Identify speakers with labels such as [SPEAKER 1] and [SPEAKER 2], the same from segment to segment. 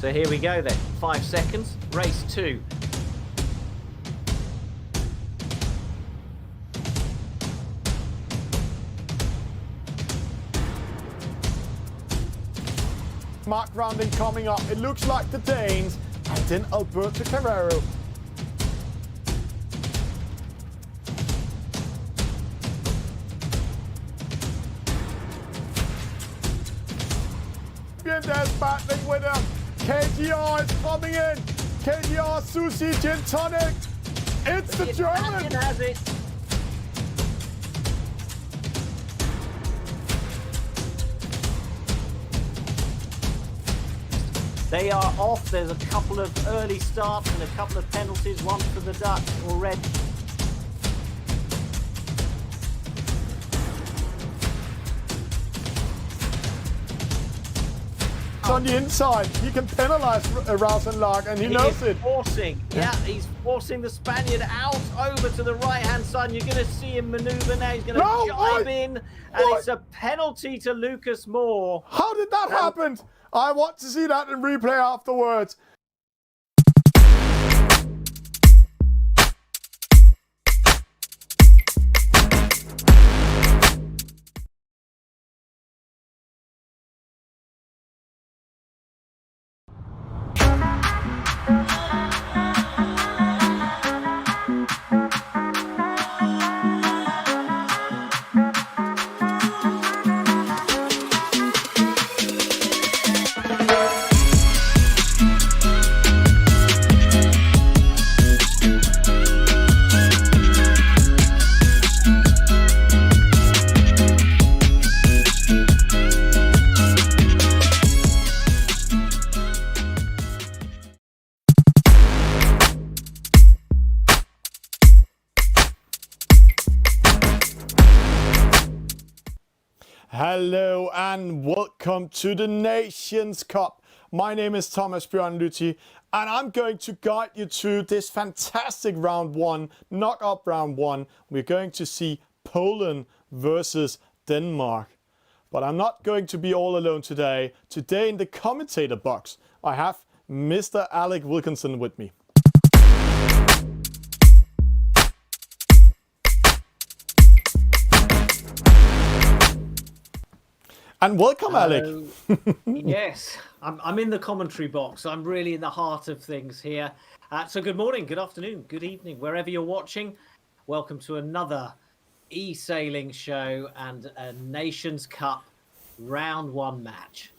[SPEAKER 1] So here we go then. 5 seconds. Race 2.
[SPEAKER 2] Mark rounding coming up. It looks like the Danes and then Alberto Carrero. There's battling with him. KGR is coming in. KGR Sushi Gin Tonic. It's the German.
[SPEAKER 1] Has it. They are off. There's a couple of early starts and a couple of penalties. One for the Dutch already.
[SPEAKER 2] On the inside, he can penalize Rosenlag, and he knows it.
[SPEAKER 1] He's forcing the Spaniard out over to the right-hand side. And you're going to see him maneuver now. He's going to jibe in, and it's a penalty to Lucas Moore.
[SPEAKER 2] How did that happen? I want to see that in replay afterwards. Hello and welcome to the Nations Cup. My name is Thomas Bjørnlytti and I'm going to guide you through this fantastic round one, knock-up round one. We're going to see Poland versus Denmark. But I'm not going to be all alone today. Today in the commentator box, I have Mr. Alec Wilkinson with me. And welcome, Alec.
[SPEAKER 1] Yes, I'm in the commentary box. I'm really in the heart of things here. So good morning, good afternoon, good evening, wherever you're watching. Welcome to another e-sailing show and a Nations Cup round one match.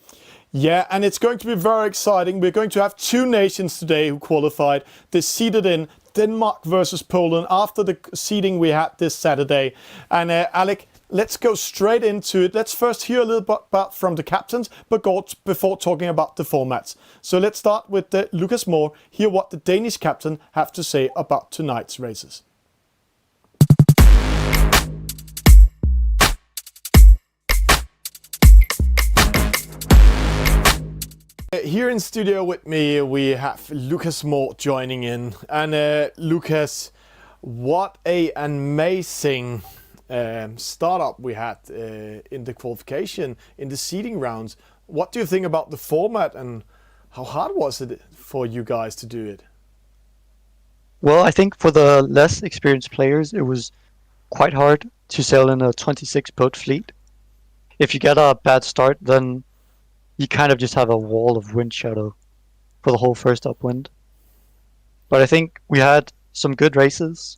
[SPEAKER 2] Yeah, and it's going to be very exciting. We're going to have two nations today who qualified. They're seeded in Denmark versus Poland after the seeding we had this Saturday. And Alec, let's go straight into it. Let's first hear a little bit about from the captains, but before talking about the formats. So let's start with Lucas Moore. Hear what the Danish captain have to say about tonight's races. Here in studio with me, we have Lucas Moore joining in. And Lucas, what an amazing startup we had in the qualification, in the seeding rounds. What do you think about the format and how hard was it for you guys to do it?
[SPEAKER 3] Well, I think for the less experienced players, it was quite hard to sail in a 26 boat fleet. If you get a bad start, then you kind of just have a wall of wind shadow for the whole first upwind. But I think we had some good races,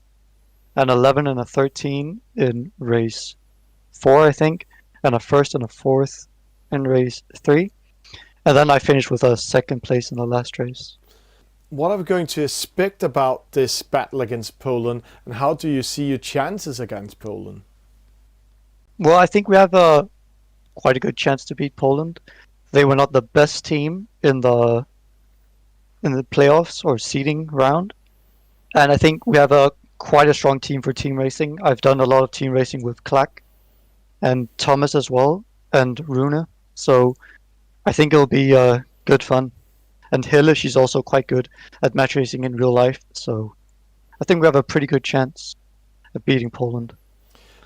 [SPEAKER 3] an 11 and a 13 in race 4, I think, and a first and a fourth in race 3. And then I finished with a second place in the last race.
[SPEAKER 2] What are we going to expect about this battle against Poland, and how do you see your chances against Poland?
[SPEAKER 3] Well, I think we have quite a good chance to beat Poland. They were not the best team in the playoffs or seeding round, and I think we have quite a strong team for team racing. I've done a lot of team racing with Clark and Thomas as well, and Rune, so I think it'll be good fun. And Hille, she's also quite good at match racing in real life, so I think we have a pretty good chance of beating Poland.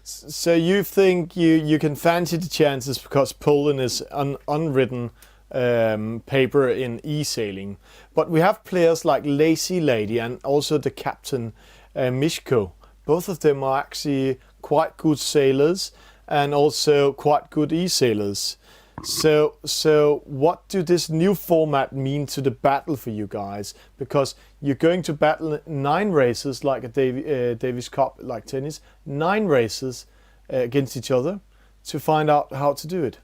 [SPEAKER 2] So you think you can fancy the chances because Poland is unridden paper in e-sailing. But we have players like Lazy Lady and also the captain Mishko. Both of them are actually quite good sailors and also quite good e-sailers. So what do this new format mean to the battle for you guys? Because you're going to battle 9 races like a Davis Cup, like tennis, 9 races against each other to find out how to do it.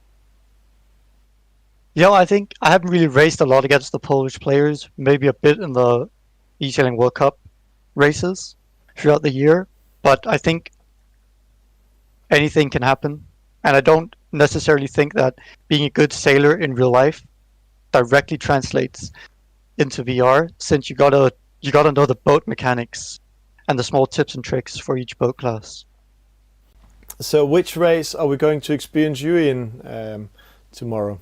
[SPEAKER 3] Yeah, I think I haven't really raced a lot against the Polish players, maybe a bit in the e-sailing World Cup races throughout the year, but I think anything can happen. And I don't necessarily think that being a good sailor in real life directly translates into VR, since you gotta know the boat mechanics and the small tips and tricks for each boat class.
[SPEAKER 2] So which race are we going to experience you in tomorrow?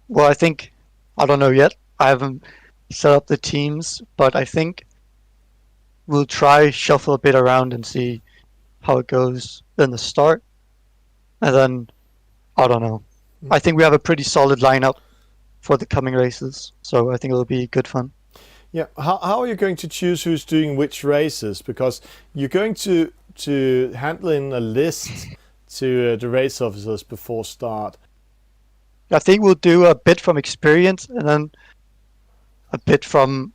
[SPEAKER 3] Well, I don't know yet. I haven't set up the teams, but I think we'll try shuffle a bit around and see how it goes in the start. And then, I don't know. I think we have a pretty solid lineup for the coming races, so I think it'll be good fun.
[SPEAKER 2] Yeah, how are you going to choose who's doing which races? Because you're going to handle in a list to the race officers before start.
[SPEAKER 3] I think we'll do a bit from experience and then a bit from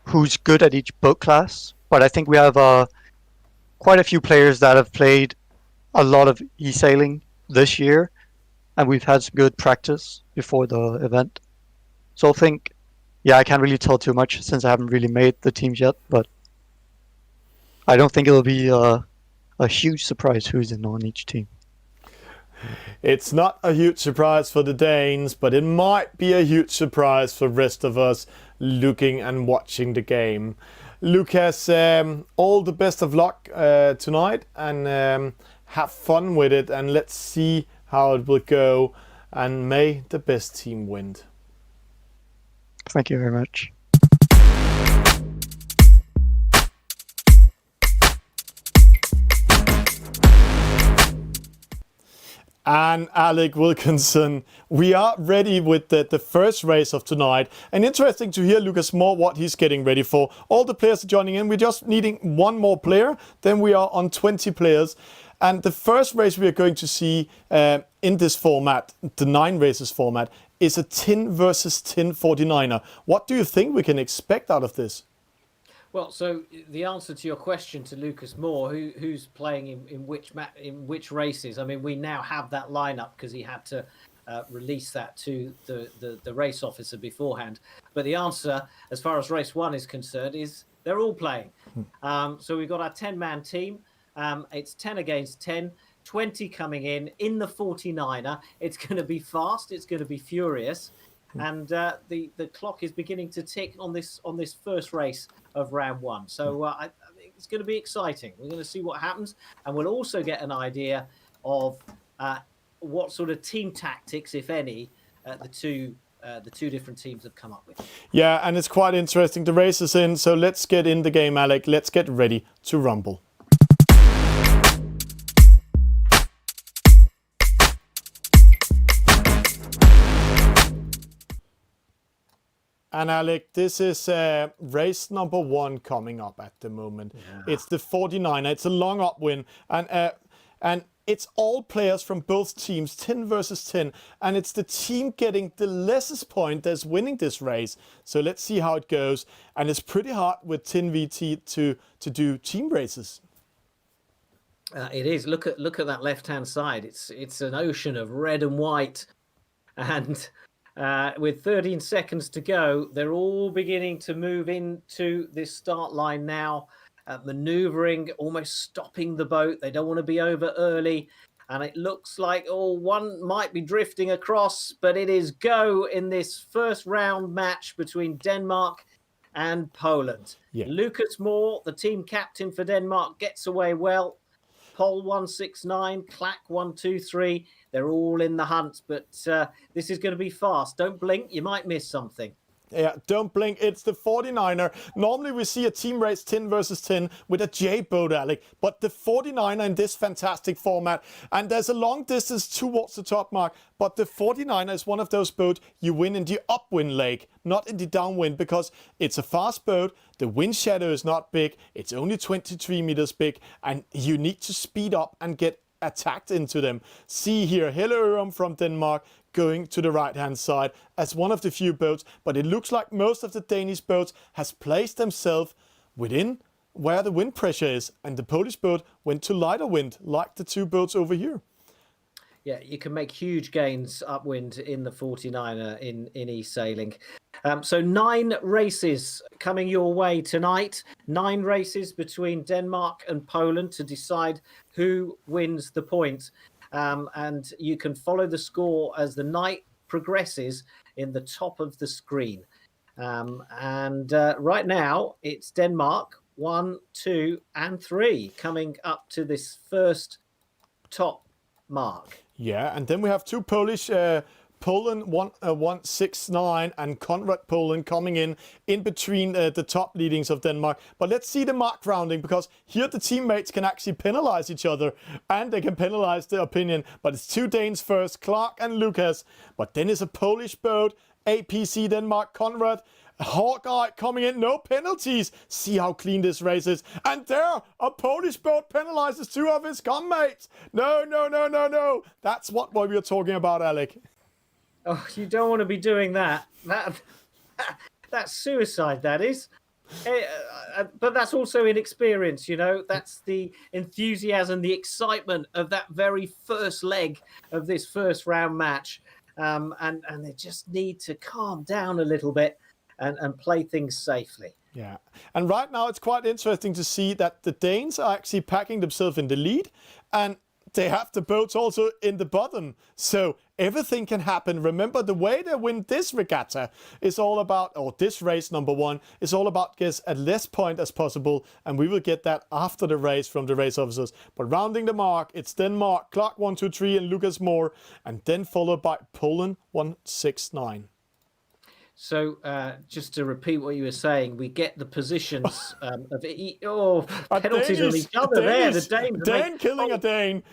[SPEAKER 3] who's good at each boat class. But I think we have quite a few players that have played a lot of e-sailing this year, and we've had some good practice before the event. So I think, yeah, I can't really tell too much since I haven't really made the teams yet, but I don't think it'll be a huge surprise who's in on each team.
[SPEAKER 2] It's not a huge surprise for the Danes, but it might be a huge surprise for the rest of us looking and watching the game. Lucas, all the best of luck tonight, and have fun with it, and let's see how it will go, and may the best team win.
[SPEAKER 3] Thank you very much.
[SPEAKER 2] And Alec Wilkinson, we are ready with the first race of tonight. And interesting to hear Lucas more what he's getting ready for. All the players are joining in. We're just needing one more player. Then we are on 20 players. And the first race we are going to see in this format, the 9 races format, is a tin versus tin 49er. What do you think we can expect out of this?
[SPEAKER 1] Well, so the answer to your question to Lucas Moore, who's playing in which races? I mean, we now have that lineup because he had to release that to the race officer beforehand. But the answer, as far as race 1 is concerned, is they're all playing. So we've got our 10-man team. It's 10 against 10, 20 coming in the 49er. It's going to be fast. It's going to be furious. And the clock is beginning to tick on this first race of round 1. So I think it's going to be exciting. We're going to see what happens, and we'll also get an idea of what sort of team tactics, if any, the two different teams have come up with.
[SPEAKER 2] Yeah, and it's quite interesting. The race is in, so let's get in the game, Alec. Let's get ready to rumble. And Alec, this is race number 1 coming up at the moment. Yeah. It's the 49er. It's a long upwind, and it's all players from both teams, 10 versus 10, and it's the team getting the lessest point that's winning this race. So let's see how it goes. And it's pretty hard with 10 VT to do team races.
[SPEAKER 1] It is. Look at that left-hand side. It's an ocean of red and white, and with 13 seconds to go, they're all beginning to move into this start line now, maneuvering, almost stopping the boat. They don't want to be over early. And it looks like one might be drifting across, but it is go in this first round match between Denmark and Poland. Yeah. Lucas Moore, the team captain for Denmark, gets away well. Pole 169, Clack 123. They're all in the hunt, but this is going to be fast. Don't blink, you might miss something.
[SPEAKER 2] Yeah, don't blink. It's the 49er. Normally we see a team race 10 versus 10 with a J boat, Alec. But the 49er in this fantastic format. And there's a long distance towards the top mark. But the 49er is one of those boats you win in the upwind leg, not in the downwind, because it's a fast boat. The wind shadow is not big. It's only 23 meters big. And you need to speed up and get attacked into them. See here, Hellerum from Denmark going to the right hand side as one of the few boats, but it looks like most of the Danish boats has placed themselves within where the wind pressure is, and the Polish boat went to lighter wind like the two boats over here.
[SPEAKER 1] Yeah, you can make huge gains upwind in the 49er in e-sailing. So 9 races coming your way tonight. 9 races between Denmark and Poland to decide who wins the point. And you can follow the score as the night progresses in the top of the screen. Right now, it's Denmark 1, 2, and 3 coming up to this first top mark.
[SPEAKER 2] Yeah, and then we have two Polish, Poland 169 and Conrad Poland coming in between the top leadings of Denmark. But let's see the mark rounding, because here the teammates can actually penalize each other and they can penalize the opinion. But it's two Danes first, Clark and Lucas. But then it's a Polish boat, APC Denmark, Conrad. Hawkeye coming in, no penalties. See how clean this race is. And there, a Polish boat penalizes 2 of his comrades. No, no, no, no, no. That's what we were talking about, Alec.
[SPEAKER 1] Oh, you don't want to be doing that. That's suicide, that is. But that's also inexperience, you know. That's the enthusiasm, the excitement of that very first leg of this first round match. And they just need to calm down a little bit and play things safely.
[SPEAKER 2] Yeah. And right now it's quite interesting to see that the Danes are actually packing themselves in the lead, and they have the boats also in the bottom. So everything can happen. Remember, the way they win this regatta is all about, or this race number 1, is all about get as less point as possible. And we will get that after the race from the race officers. But rounding the mark, it's Denmark, Clark 1, 2, 3, and Lucas Moore. And then followed by Poland 169.
[SPEAKER 1] So just to repeat what you were saying, we get the positions of penalties on each other there. The Danes
[SPEAKER 2] Dane killing a Dane.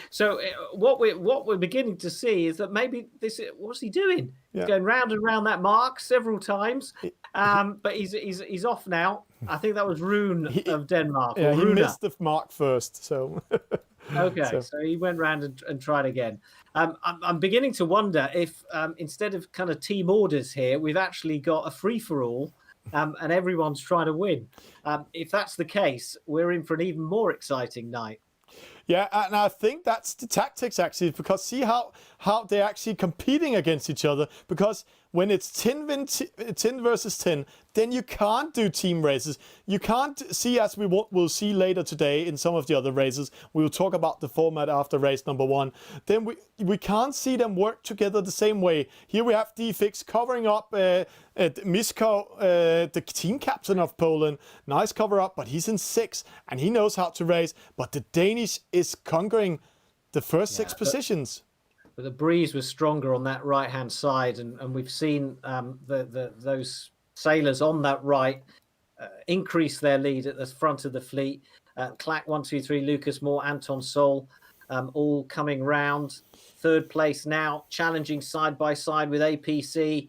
[SPEAKER 1] So what we're beginning to see is that maybe what's he doing?
[SPEAKER 2] Yeah.
[SPEAKER 1] He's going round and round that mark several times, but he's off now. I think that was Rune of Denmark.
[SPEAKER 2] Yeah,
[SPEAKER 1] or
[SPEAKER 2] he
[SPEAKER 1] Rune.
[SPEAKER 2] missed the mark first, so.
[SPEAKER 1] Okay, so he went round and tried again. I'm beginning to wonder if instead of kind of team orders here, we've actually got a free-for-all and everyone's trying to win. If that's the case, we're in for an even more exciting night.
[SPEAKER 2] Yeah, and I think that's the tactics actually, because see how they're actually competing against each other. Because when it's 10 versus 10, then you can't do team races. You can't see, as we'll see later today in some of the other races. We will talk about the format after race number 1. Then we can't see them work together the same way. Here we have D-Fix covering up Misko, the team captain of Poland. Nice cover up, but he's in 6 and he knows how to race. But the Danish is conquering the first 6 positions.
[SPEAKER 1] But the breeze was stronger on that right-hand side, and we've seen those sailors on that right increase their lead at the front of the fleet. Clack 1, 2, 3, Lucas Moore, Anton Sol, all coming round. 3rd place now, challenging side by side with APC.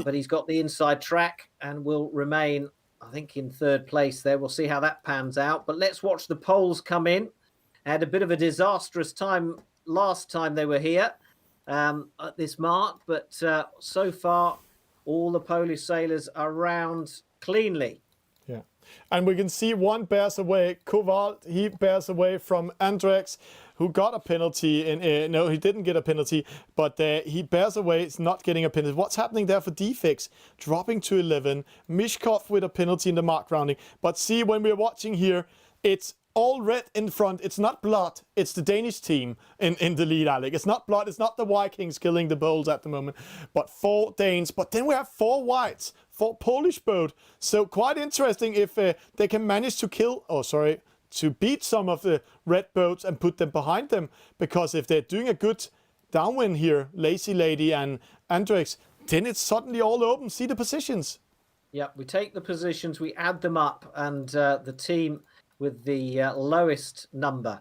[SPEAKER 1] But he's got the inside track and will remain, I think, in 3rd place there. We'll see how that pans out. But let's watch the Poles come in. Had a bit of a disastrous time last time they were here at this mark, but so far all the Polish sailors are round cleanly.
[SPEAKER 2] Yeah, and we can see one bears away. Kowal, he bears away from Andrex, who got a penalty. No, he didn't get a penalty, but he bears away. It's not getting a penalty. What's happening there for Defix? Dropping to 11. Mishkov with a penalty in the mark rounding. But see, when we're watching here, it's all red in front. It's not blood. It's the Danish team in the lead, Alec. It's not blood. It's not the Vikings killing the Poles at the moment, but 4 Danes. But then we have 4 whites, 4 Polish boat. So quite interesting if they can manage to to beat some of the red boats and put them behind them. Because if they're doing a good downwind here, Lazy Lady and Andrix, then it's suddenly all open. See the positions.
[SPEAKER 1] Yep, we take the positions, we add them up, and the team with the lowest number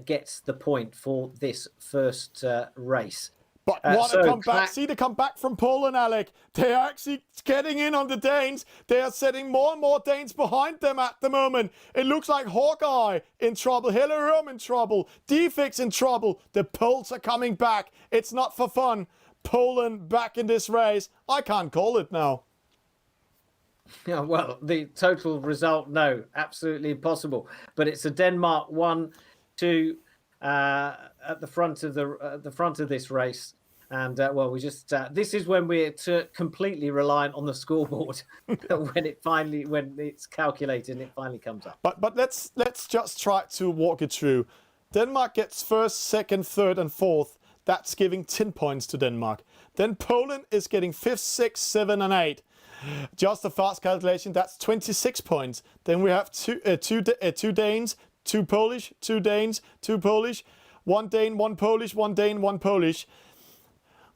[SPEAKER 1] gets the point for this first race.
[SPEAKER 2] But what a comeback. See the comeback from Poland, Alec. They are actually getting in on the Danes. They are setting more and more Danes behind them at the moment. It looks like Hawkeye in trouble, Hellerum in trouble, Defix in trouble. The Poles are coming back. It's not for fun. Poland back in this race. I can't call it now.
[SPEAKER 1] Yeah, well, the total result, no, absolutely impossible. But it's a Denmark 1-2 at the front of this race, and well, we just this is when we're completely reliant on the scoreboard when it's calculated and it finally comes up.
[SPEAKER 2] But let's just try to walk it through. Denmark gets first, second, third, and fourth. That's giving 10 points to Denmark. Then Poland is getting 5th, 6th, 7, and 8. Just a fast calculation, that's 26 points. Then we have two Danes, 2 Polish, 2 Danes, 2 Polish, 1 Dane, 1 Polish, 1 Dane, 1 Polish.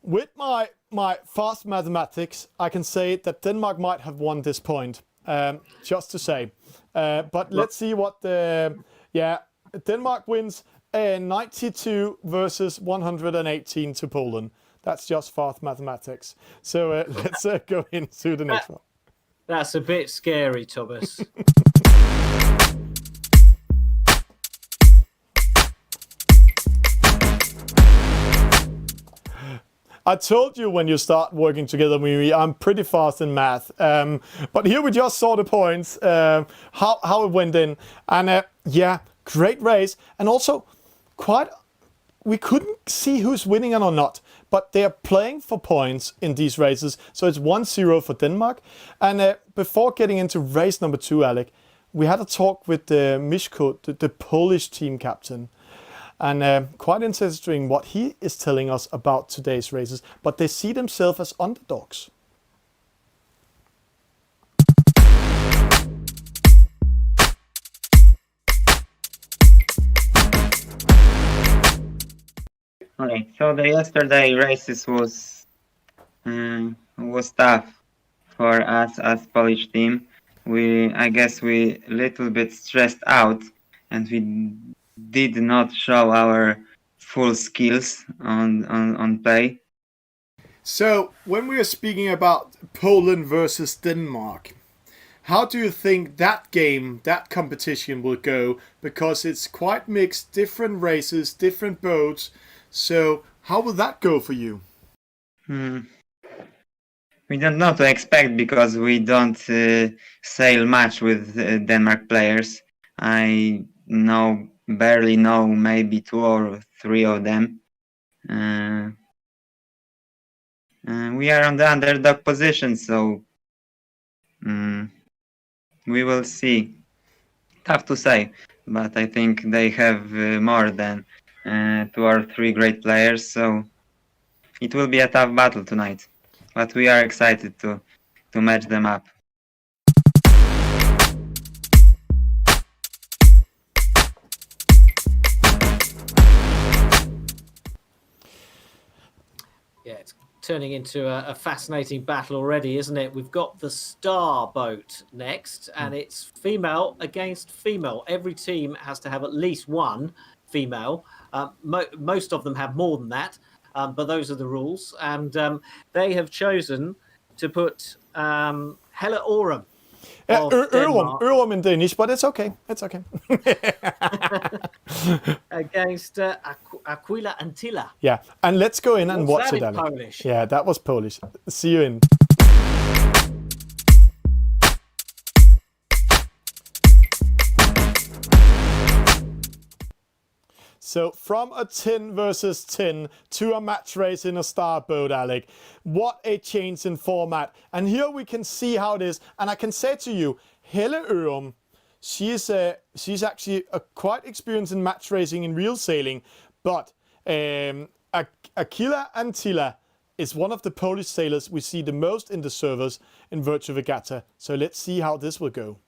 [SPEAKER 2] With my fast mathematics, I can say that Denmark might have won this point, just to say. But let's see what Denmark wins 92 versus 118 to Poland. That's just fast mathematics. So let's go into the next one.
[SPEAKER 1] That's a bit scary, Thomas.
[SPEAKER 2] I told you when you start working together, Miri, I'm pretty fast in math. But here we just saw the points, how it went in. And yeah, great race. And also we couldn't see who's winning or not. But they are playing for points in these races. So it's 1-0 for Denmark. And before getting into race number 2, Alec, we had a talk with Miszko, the Polish team captain. And quite interesting what he is telling us about today's races. But they see themselves as underdogs.
[SPEAKER 4] Okay, so the yesterday races was tough for us as Polish team. I guess we little bit stressed out, and we did not show our full skills on play.
[SPEAKER 2] So when we are speaking about Poland versus Denmark, how do you think that game, that competition will go? Because it's quite mixed, different races, different boats. So how will that go for you?
[SPEAKER 4] We don't know to expect because we don't sail much with Denmark players. I barely know maybe 2 or 3 of them. We are on the underdog position, so we will see. Tough to say, but I think they have more than 2 or 3 great players, so it will be a tough battle tonight. But we are excited to match them up.
[SPEAKER 1] Yeah, it's turning into a fascinating battle already, isn't it? We've got the Star boat next, and it's female against female. Every team has to have at least one female. Most of them have more than that, but those are the rules. And they have chosen to put Helle Orum.
[SPEAKER 2] Ørum in Danish, but it's okay. It's okay.
[SPEAKER 1] Against Aquila Antilla.
[SPEAKER 2] Yeah, and let's go in and watch it.
[SPEAKER 1] Polish?
[SPEAKER 2] Yeah, that was Polish. See you in. So from a 10 versus 10 to a match race in a star boat, Alec. What a change in format. And here we can see how it is. And I can say to you, Helle Ørum, she's actually quite experienced in match racing in real sailing. But Aquila Antilla is one of the Polish sailors we see the most in the servers in Virtual Regatta. So let's see how this will go.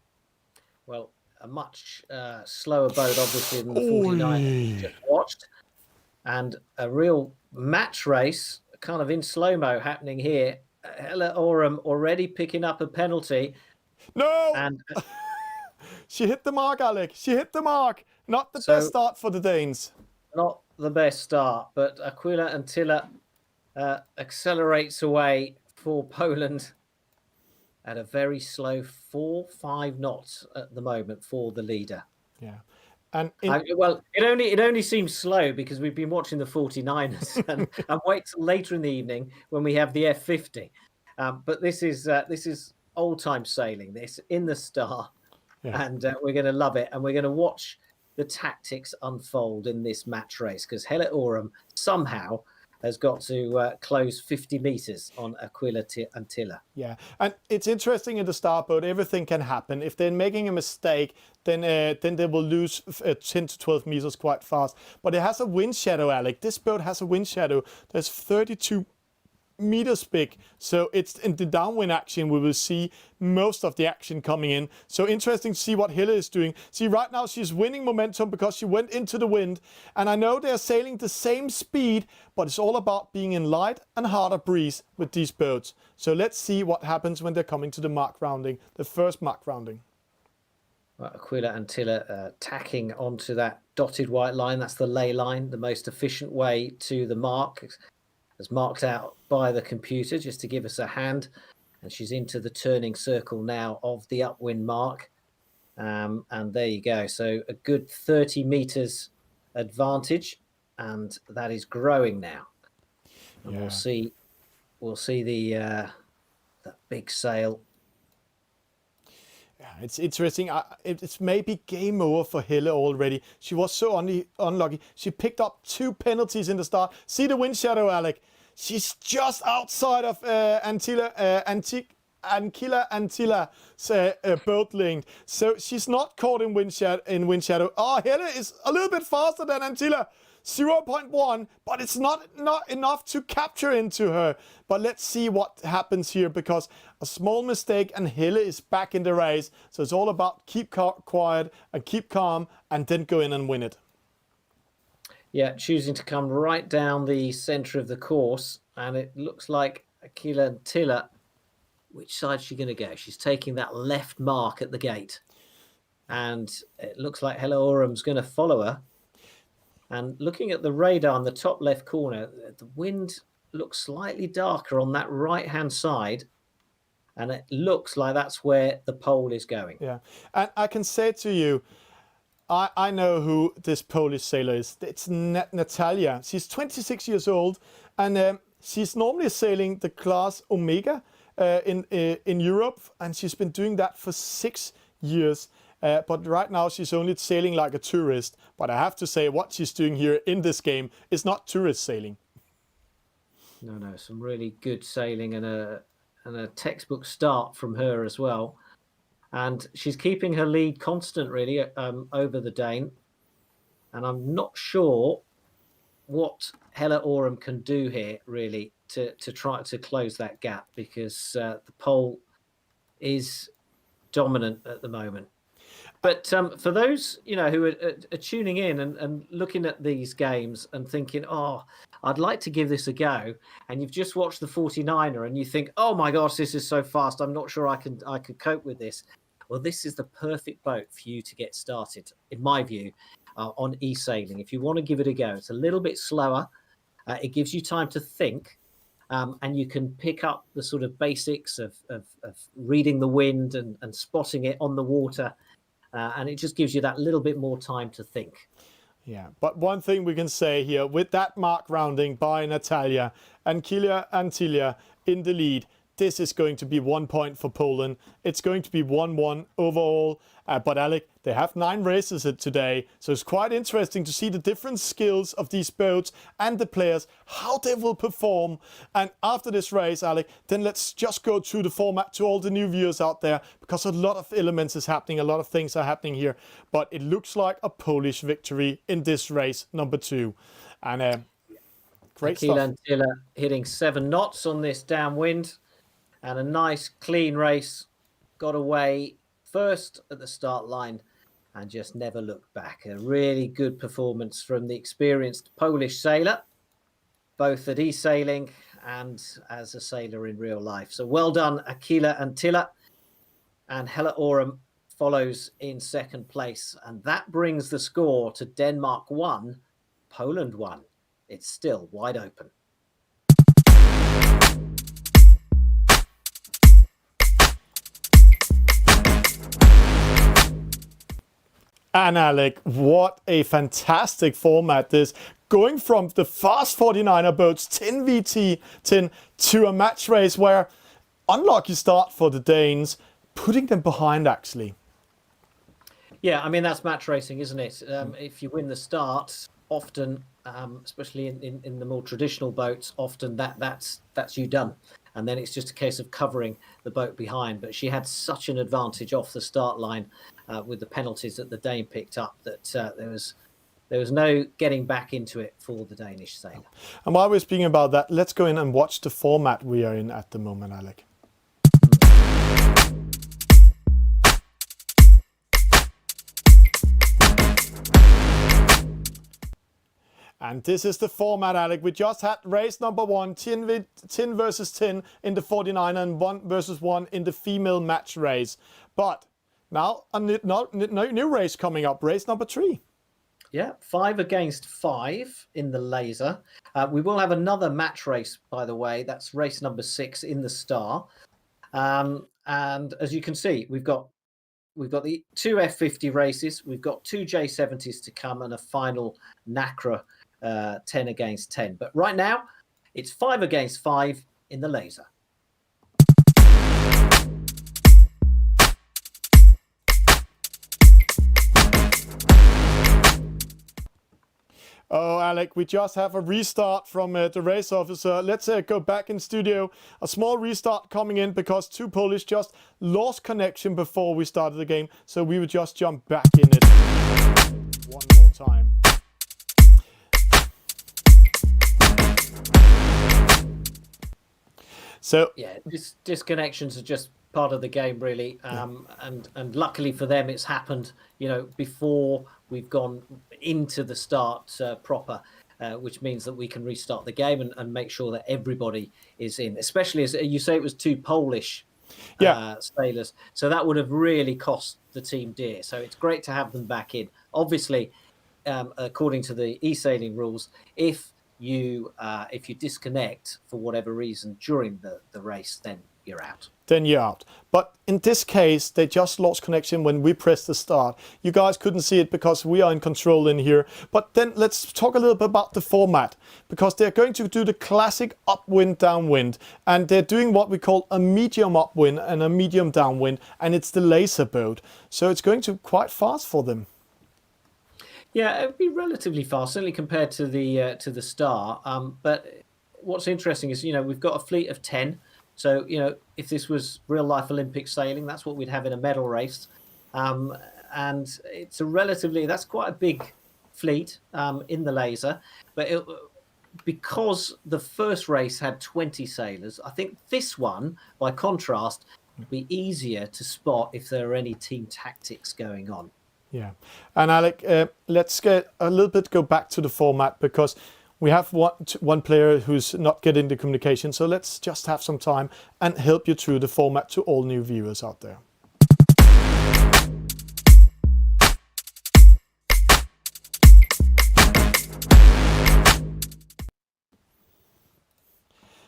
[SPEAKER 1] Well, a much slower boat, obviously, than the 49 we just watched. and a real match race, kind of in slow-mo happening here. Hella Oram already picking up a penalty.
[SPEAKER 2] No!
[SPEAKER 1] And
[SPEAKER 2] she hit the mark, Alec. She hit the mark. Not the
[SPEAKER 1] So-
[SPEAKER 2] best start for the Danes.
[SPEAKER 1] not the best start, but Aquila Antilla accelerates away for Poland at a very slow 4-5 knots at the moment for the leader.
[SPEAKER 2] Yeah. And
[SPEAKER 1] Well, it only seems slow because we've been watching the 49ers and wait till later in the evening when we have the F50. But this is old time sailing. This in the Star,
[SPEAKER 2] Yeah.
[SPEAKER 1] and we're going to love it. And we're going to watch the tactics unfold in this match race because Helle Oram somehow has got to close 50 meters on Aquila Antilla.
[SPEAKER 2] Yeah, and it's interesting in the starboat, everything can happen. If they're making a mistake, then they will lose 10 to 12 meters quite fast. But it has a wind shadow, Alec. This boat has a wind shadow that's 32 meters big, so it's in the downwind action we will see most of the action coming in. So interesting to see what Hille is doing. See, right now she's winning momentum because she went into the wind, and I know they're sailing the same speed, but it's all about being in light and harder breeze with these boats. So let's see what happens when they're coming to the mark rounding, the first mark rounding.
[SPEAKER 1] Well, Aquila Antilla tacking onto that dotted white line. That's the ley line, the most efficient way to the mark, as marked out by the computer just to give us a hand. And she's into the turning circle now of the upwind mark. And there you go. So a good 30 meters advantage, and that is growing now. And
[SPEAKER 2] Yeah.
[SPEAKER 1] we'll see the big sail.
[SPEAKER 2] Yeah, it's interesting. It's maybe game over for Helle already. She was so unlucky. She picked up 2 penalties in the start. See the wind shadow, Alec. She's just outside of Aquila Antilla's boat length. So she's not caught in wind shadow. Oh, Helle is a little bit faster than Antilla. 0.1, but it's not enough to capture into her. But let's see what happens here, because a small mistake and Helle is back in the race. So it's all about keep quiet and keep calm and then go in and win it.
[SPEAKER 1] Yeah, choosing to come right down the center of the course, and it looks like Aquila Antilla. Which side's she going to go? She's taking that left mark at the gate, and it looks like Helle Oram's going to follow her. And looking at the radar in the top left corner, the wind looks slightly darker on that right-hand side, and it looks like that's where the pole is going.
[SPEAKER 2] Yeah, and I can say to you, I know who this Polish sailor is. It's Natalia. She's 26 years old, and she's normally sailing the class Omega in Europe, and she's been doing that for 6 years. But right now she's only sailing like a tourist. But I have to say, what she's doing here in this game is not tourist sailing.
[SPEAKER 1] No, some really good sailing and a textbook start from her as well. And she's keeping her lead constant, really, over the Dane. And I'm not sure what Helle Oram can do here, really, to try to close that gap, because the pole is dominant at the moment. But for those, who are tuning in and looking at these games and thinking, oh, I'd like to give this a go, and you've just watched the 49er and you think, oh my gosh, this is so fast, I'm not sure I could cope with this. Well, this is the perfect boat for you to get started, in my view, on e-sailing. If you want to give it a go, it's a little bit slower. It gives you time to think, and you can pick up the sort of basics of reading the wind and spotting it on the water. And it just gives you that little bit more time to think.
[SPEAKER 2] Yeah, but one thing we can say here, with that mark rounding by Natalia and Aquila Antilla in the lead, this is going to be 1 point for Poland. It's going to be 1-1 overall. But Alec, they have 9 races today, so it's quite interesting to see the different skills of these boats and the players, how they will perform. And after this race, Alec, then let's just go through the format to all the new viewers out there, because a lot of elements is happening, a lot of things are happening here. But it looks like a Polish victory in this race, number 2. And great
[SPEAKER 1] Aquila
[SPEAKER 2] stuff.
[SPEAKER 1] Antilla hitting 7 knots on this downwind, and a nice clean race. Got away first at the start line, and just never looked back. A really good performance from the experienced Polish sailor, both at e-sailing and as a sailor in real life. So well done, Aquila Antilla. And Hella Oram follows in second place. And that brings the score to Denmark 1, Poland 1. It's still wide open.
[SPEAKER 2] And Alec, what a fantastic format this. Going from the fast 49er boats 10v10 to a match race where unlucky start for the Danes, putting them behind actually.
[SPEAKER 1] Yeah, I mean, that's match racing, isn't it? If you win the start, often, especially in the more traditional boats, often that's you done. And then it's just a case of covering the boat behind. But she had such an advantage off the start line with the penalties that the Dane picked up that there was no getting back into it for the Danish sailor.
[SPEAKER 2] And while we're speaking about that, let's go in and watch the format we are in at the moment, Alec. And this is the format, Alec. We just had race number 1, 10 versus 10 in the 49 and 1 versus 1 in the female match race. But now a new race coming up, race number 3.
[SPEAKER 1] Yeah, 5 against 5 in the laser. We will have another match race, by the way. That's race number 6 in the Star. And as you can see, we've got the 2 F50 races. We've got 2 J70s to come and a final NACRA 10 against 10. But right now, it's 5 against 5 in the laser.
[SPEAKER 2] Oh, Alec, we just have a restart from the race officer. Let's go back in studio. A small restart coming in because 2 Polish just lost connection before we started the game. So we would just jump back in it one more time. So
[SPEAKER 1] yeah, disconnections are just part of the game, really. And luckily for them, it's happened, before we've gone into the start proper, which means that we can restart the game and make sure that everybody is in, especially as you say, it was 2 Polish sailors. So that would have really cost the team dear. So it's great to have them back in. Obviously, according to the e-sailing rules, if you disconnect for whatever reason during the race, then you're out.
[SPEAKER 2] Then you're out. But in this case, they just lost connection when we pressed the start. You guys couldn't see it because we are in control in here. But then let's talk a little bit about the format, because they're going to do the classic upwind, downwind, and they're doing what we call a medium upwind and a medium downwind, and it's the laser boat. So it's going to quite fast for them.
[SPEAKER 1] Yeah, it would be relatively fast, certainly compared to the Star. But what's interesting is, we've got a fleet of 10. So, if this was real life Olympic sailing, that's what we'd have in a medal race. And it's that's quite a big fleet in the laser. But because the first race had 20 sailors, I think this one, by contrast, would be easier to spot if there are any team tactics going on.
[SPEAKER 2] Yeah. And Alec, let's go back to the format, because we have one player who's not getting the communication. So let's just have some time and help you through the format to all new viewers out there.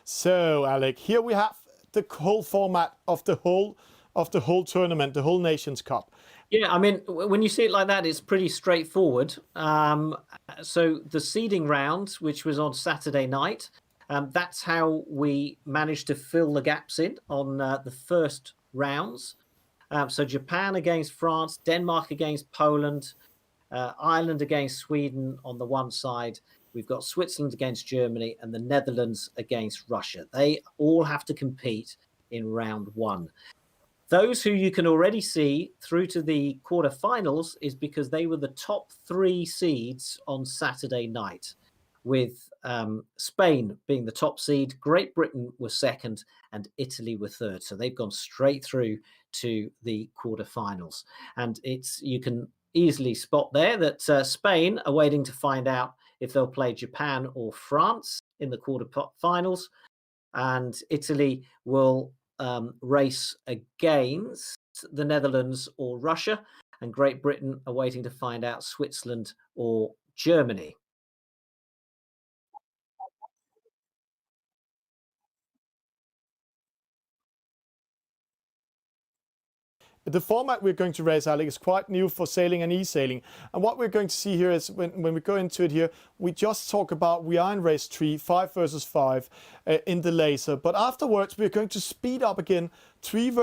[SPEAKER 2] So Alec, here we have the whole format of the whole tournament, the whole Nations Cup.
[SPEAKER 1] Yeah, I mean, when you see it like that, it's pretty straightforward. So the seeding round, which was on Saturday night, that's how we managed to fill the gaps in on the first rounds. So Japan against France, Denmark against Poland, Ireland against Sweden on the one side. We've got Switzerland against Germany and the Netherlands against Russia. They all have to compete in round 1. Those who you can already see through to the quarterfinals is because they were the top 3 seeds on Saturday night, with Spain being the top seed, Great Britain was second, and Italy were third. So they've gone straight through to the quarterfinals. And you can easily spot there that Spain are waiting to find out if they'll play Japan or France in the quarter-finals, and Italy will race against the Netherlands or Russia, and Great Britain are waiting to find out Switzerland or Germany.
[SPEAKER 2] The format we're going to race, Alec, is quite new for sailing and e-sailing. And what we're going to see here is when we go into it here, we just talk about we are in race 3, 5 versus 5 in the laser. But afterwards, we're going to speed up again, 3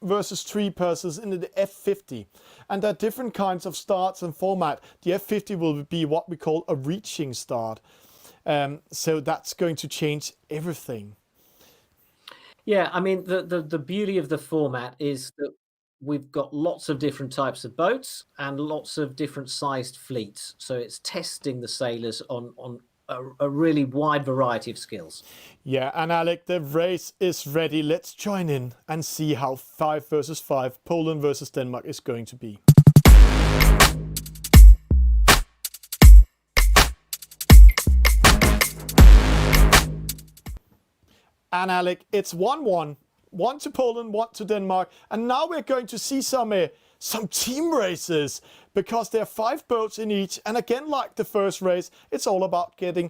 [SPEAKER 2] versus 3 persons in the F50. And there are different kinds of starts and format. The F50 will be what we call a reaching start. So that's going to change everything.
[SPEAKER 1] Yeah, I mean, the beauty of the format is that we've got lots of different types of boats and lots of different sized fleets. So it's testing the sailors on a really wide variety of skills.
[SPEAKER 2] Yeah, and Alec, the race is ready. Let's join in and see how 5 versus 5 Poland versus Denmark is going to be. And Alec, it's 1-1. 1 to Poland, 1 to Denmark. And now we're going to see some team races because there are 5 boats in each. And again, like the first race, it's all about getting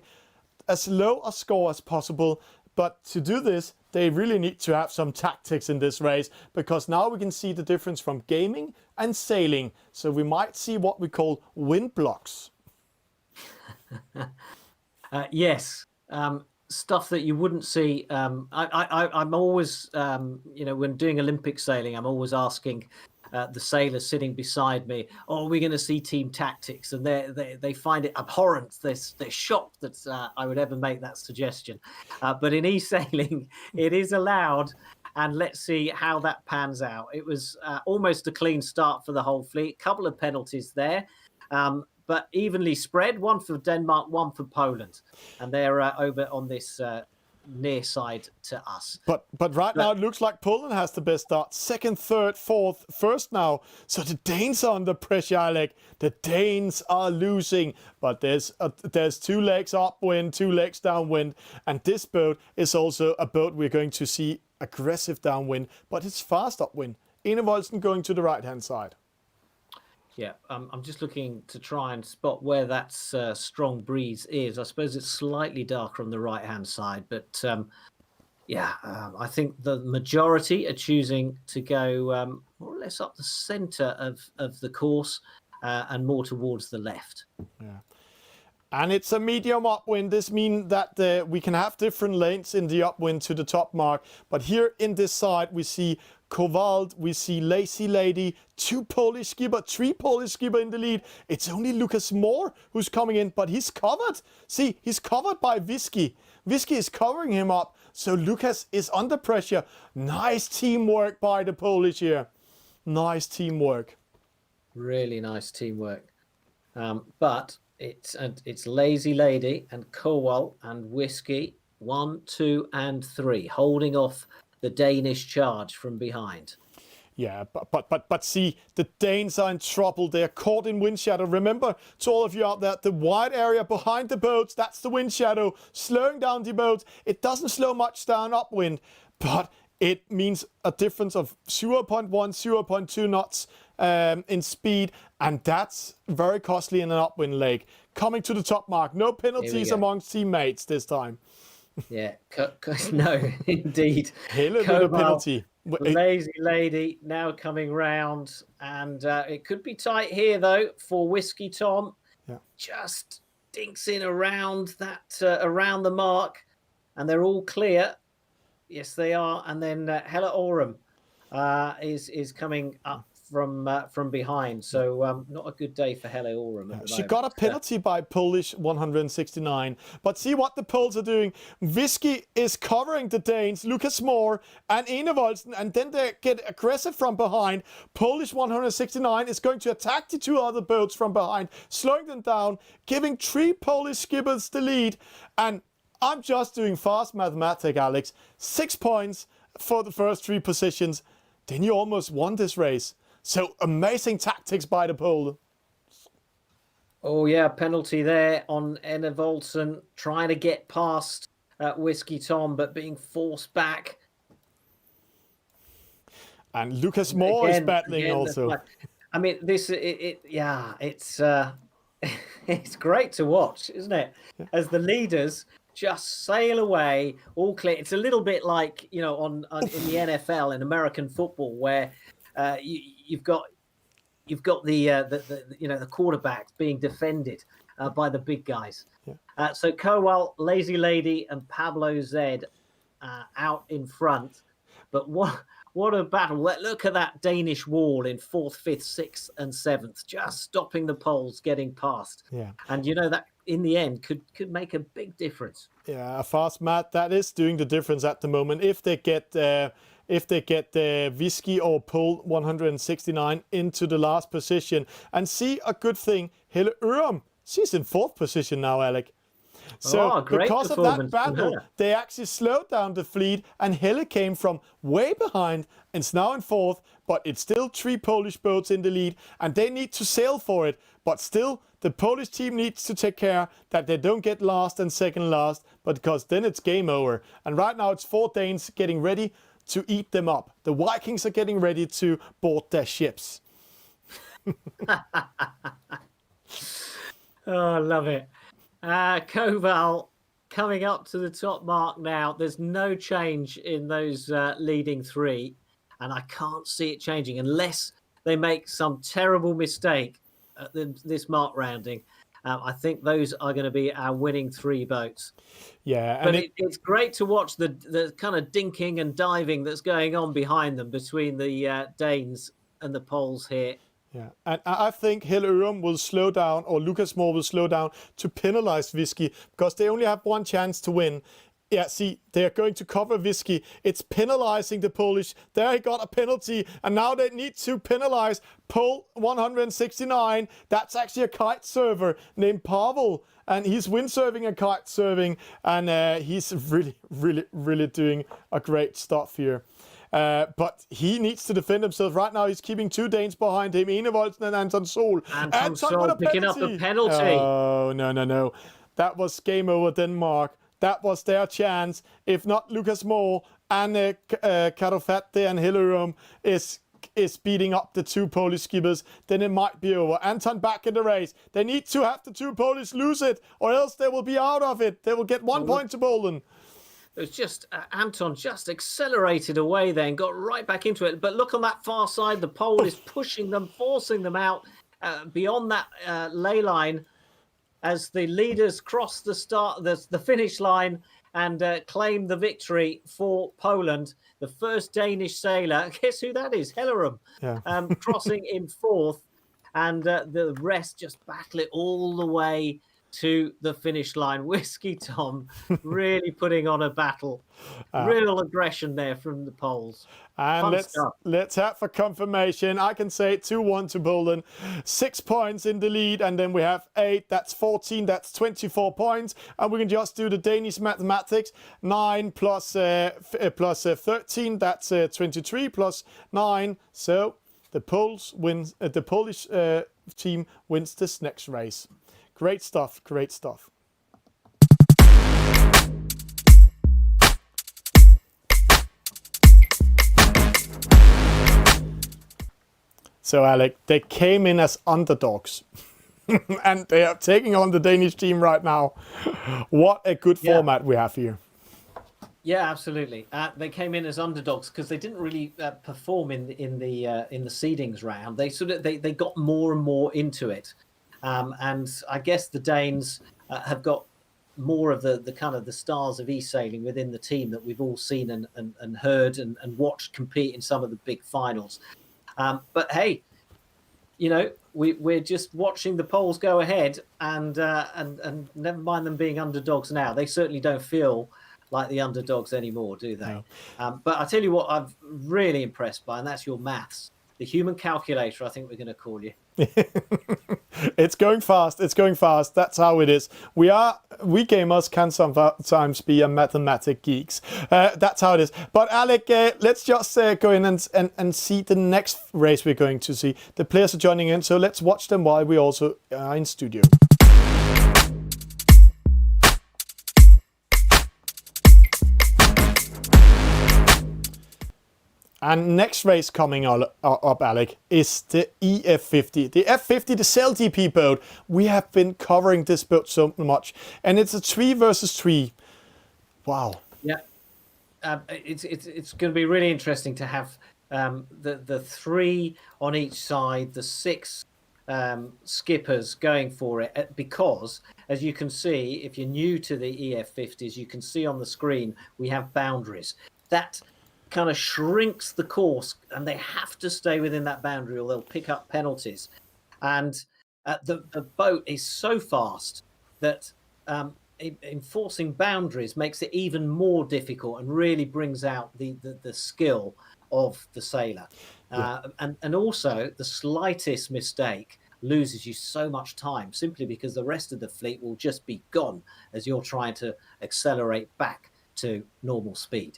[SPEAKER 2] as low a score as possible. But to do this, they really need to have some tactics in this race because now we can see the difference from gaming and sailing. So we might see what we call wind blocks.
[SPEAKER 1] Yes. Stuff that you wouldn't see. I'm always, when doing Olympic sailing, I'm always asking the sailors sitting beside me, "Oh, are we going to see team tactics?" And they find it abhorrent. They're shocked that I would ever make that suggestion. But in e-sailing, it is allowed. And let's see how that pans out. It was almost a clean start for the whole fleet. Couple of penalties there. But evenly spread, 1 for Denmark, 1 for Poland. And they're over on this near side to us.
[SPEAKER 2] But right now it looks like Poland has the best start. 2nd, 3rd, 4th, 1st now. So the Danes are under pressure, Alec. The Danes are losing. But there's 2 legs upwind, 2 legs downwind. And this boat is also a boat we're going to see aggressive downwind. But it's fast upwind. Enevoldsen going to the right-hand side.
[SPEAKER 1] Yeah, I'm just looking to try and spot where that strong breeze is. I suppose it's slightly darker on the right-hand side, but I think the majority are choosing to go more or less up the centre of the course and more towards the left.
[SPEAKER 2] Yeah. And it's a medium upwind. This means that we can have different lanes in the upwind to the top mark. But here in this side, we see Kowald, we see Lazy Lady, 2 Polish skipper, 3 Polish skipper in the lead. It's only Lucas Moore who's coming in, but he's covered. See, he's covered by Whiskey. Whiskey is covering him up, so Lucas is under pressure. Nice teamwork by the Polish here. Nice teamwork.
[SPEAKER 1] Really nice teamwork. But it's Lazy Lady and Kowal and Whiskey, 1, 2, and 3, holding off the Danish charge from behind.
[SPEAKER 2] Yeah, but see, the Danes are in trouble. They are caught in wind shadow. Remember, to all of you out there, the wide area behind the boats, that's the wind shadow, slowing down the boats. It doesn't slow much down upwind, but it means a difference of 0.1, 0.2 knots in speed, and that's very costly in an upwind leg. Coming to the top mark, no penalties amongst teammates this time.
[SPEAKER 1] Yeah, no, indeed.
[SPEAKER 2] Hell of a penalty.
[SPEAKER 1] Lazy Lady now coming round, and it could be tight here though for Whiskey Tom.
[SPEAKER 2] Yeah.
[SPEAKER 1] Just dinks in around that around the mark, and they're all clear. Yes, they are. And then Hella Oram is coming up from behind. So not a good day for Helle Oram.
[SPEAKER 2] She got a penalty by Polish 169. But see what the Poles are doing. Whiskey is covering the Danes, Lucas Moore and Enevoldsen, and then they get aggressive from behind. Polish 169 is going to attack the 2 other boats from behind, slowing them down, giving 3 Polish skippers the lead. And I'm just doing fast mathematics, Alex. 6 points for the first 3 positions. Then you almost won this race. So amazing tactics by the Pole.
[SPEAKER 1] Oh yeah, penalty there on Enna Volson, trying to get past Whiskey Tom, but being forced back.
[SPEAKER 2] And Lucas Moore is battling also.
[SPEAKER 1] I mean, it's it's great to watch, isn't it? As the leaders just sail away, all clear. It's a little bit like, you know, on in the NFL, in American football, where you've got the you know, the quarterbacks being defended by the big guys.
[SPEAKER 2] Yeah.
[SPEAKER 1] So Kowal, Lazy Lady, and Pablo Zed out in front. But what a battle! Look at that Danish wall in 4th, 5th, 6th, and 7th, just stopping the Poles getting past.
[SPEAKER 2] Yeah.
[SPEAKER 1] And you know that in the end could make a big difference.
[SPEAKER 2] Yeah, a fast mat, that is doing the difference at the moment. If they get Whiskey or Pull 169 into the last position, and see a good thing, Helle Urum, she's in 4th position now, Alec. So because of that battle, they actually slowed down the fleet, and Helle came from way behind and is now in 4th, but it's still 3 Polish boats in the lead, and they need to sail for it. But still, the Polish team needs to take care that they don't get last and second last, but because then it's game over. And right now it's 4 Danes getting ready to eat them up. The Vikings are getting ready to board their ships.
[SPEAKER 1] Oh, I love it. Koval coming up to the top mark now. There's no change in those leading 3, and I can't see it changing unless they make some terrible mistake at this mark rounding. I think those are going to be our winning 3 boats.
[SPEAKER 2] Yeah,
[SPEAKER 1] but it's great to watch the kind of dinking and diving that's going on behind them between the Danes and the Poles here.
[SPEAKER 2] Yeah, and I think Helle Urum will slow down, or Lucas Moore will slow down to penalize Whiskey, because they only have 1 chance to win. Yeah, see, they're going to cover Whiskey. It's penalizing the Polish. There he got a penalty, and now they need to penalize Pole 169. That's actually a kite server named Pavel, and he's windsurfing and kite serving, and he's really doing a great stuff here. But he needs to defend himself. Right now, he's keeping 2 Danes behind him, Enevoldsen and Anton Sol.
[SPEAKER 1] Anton Sol picking up the penalty.
[SPEAKER 2] Oh, no. That was game over Denmark. That was their chance. If not Lucas Moore and Karofette and Helle Urum is beating up the 2 Polish skippers, then it might be over. Anton back in the race. They need to have the 2 Polish lose it, or else they will be out of it. They will get 1 point to Poland.
[SPEAKER 1] It was just Anton just accelerated away there and got right back into it. But look on that far side, the pole is pushing them, forcing them out beyond that ley line as the leaders cross the finish line and claim the victory for Poland. The first Danish sailor, guess who that is? Helle Urum, crossing in 4th, and the rest just battle it all the way to the finish line. Whiskey Tom really putting on a battle. Real aggression there from the Poles.
[SPEAKER 2] And let's have a confirmation. I can say 2-1 to Poland. 6 points in the lead, and then we have 8. That's 14. That's 24 points. And we can just do the Danish mathematics. 9 plus 13. That's 23 plus 9. So the Polish team wins this next race. Great stuff, great stuff. So, Alec, they came in as underdogs. And they are taking on the Danish team right now. What a good format we have here.
[SPEAKER 1] Yeah, absolutely. They came in as underdogs because they didn't really perform in the seedings round. They they got more and more into it. And I guess the Danes have got more of the kind of the stars of e-sailing within the team that we've all seen and heard and watched compete in some of the big finals. But hey, you know, we're just watching the Poles go ahead and never mind them being underdogs now. They certainly don't feel like the underdogs anymore, do they? No. But I tell you what, I'm really impressed by, and that's your maths. The human calculator, I think we're going to call you.
[SPEAKER 2] It's going fast. It's going fast. That's how it is. We gamers can sometimes be a mathematic geeks. That's how it is. But Alec, let's just go in and see the next race we're going to see. The players are joining in, so let's watch them while we also are in studio. And next race coming up, Alec, is the EF50. The F50, the Cell DP boat. We have been covering this boat so much. And it's a 3 versus 3. Wow.
[SPEAKER 1] Yeah. It's going to be really interesting to have the 3 on each side, the 6 skippers going for it, because as you can see, if you're new to the EF50s, you can see on the screen we have boundaries. That kind of shrinks the course, and they have to stay within that boundary or they'll pick up penalties. And the boat is so fast that enforcing boundaries makes it even more difficult and really brings out the skill of the sailor. And also the slightest mistake loses you so much time, simply because the rest of the fleet will just be gone as you're trying to accelerate back to normal speed.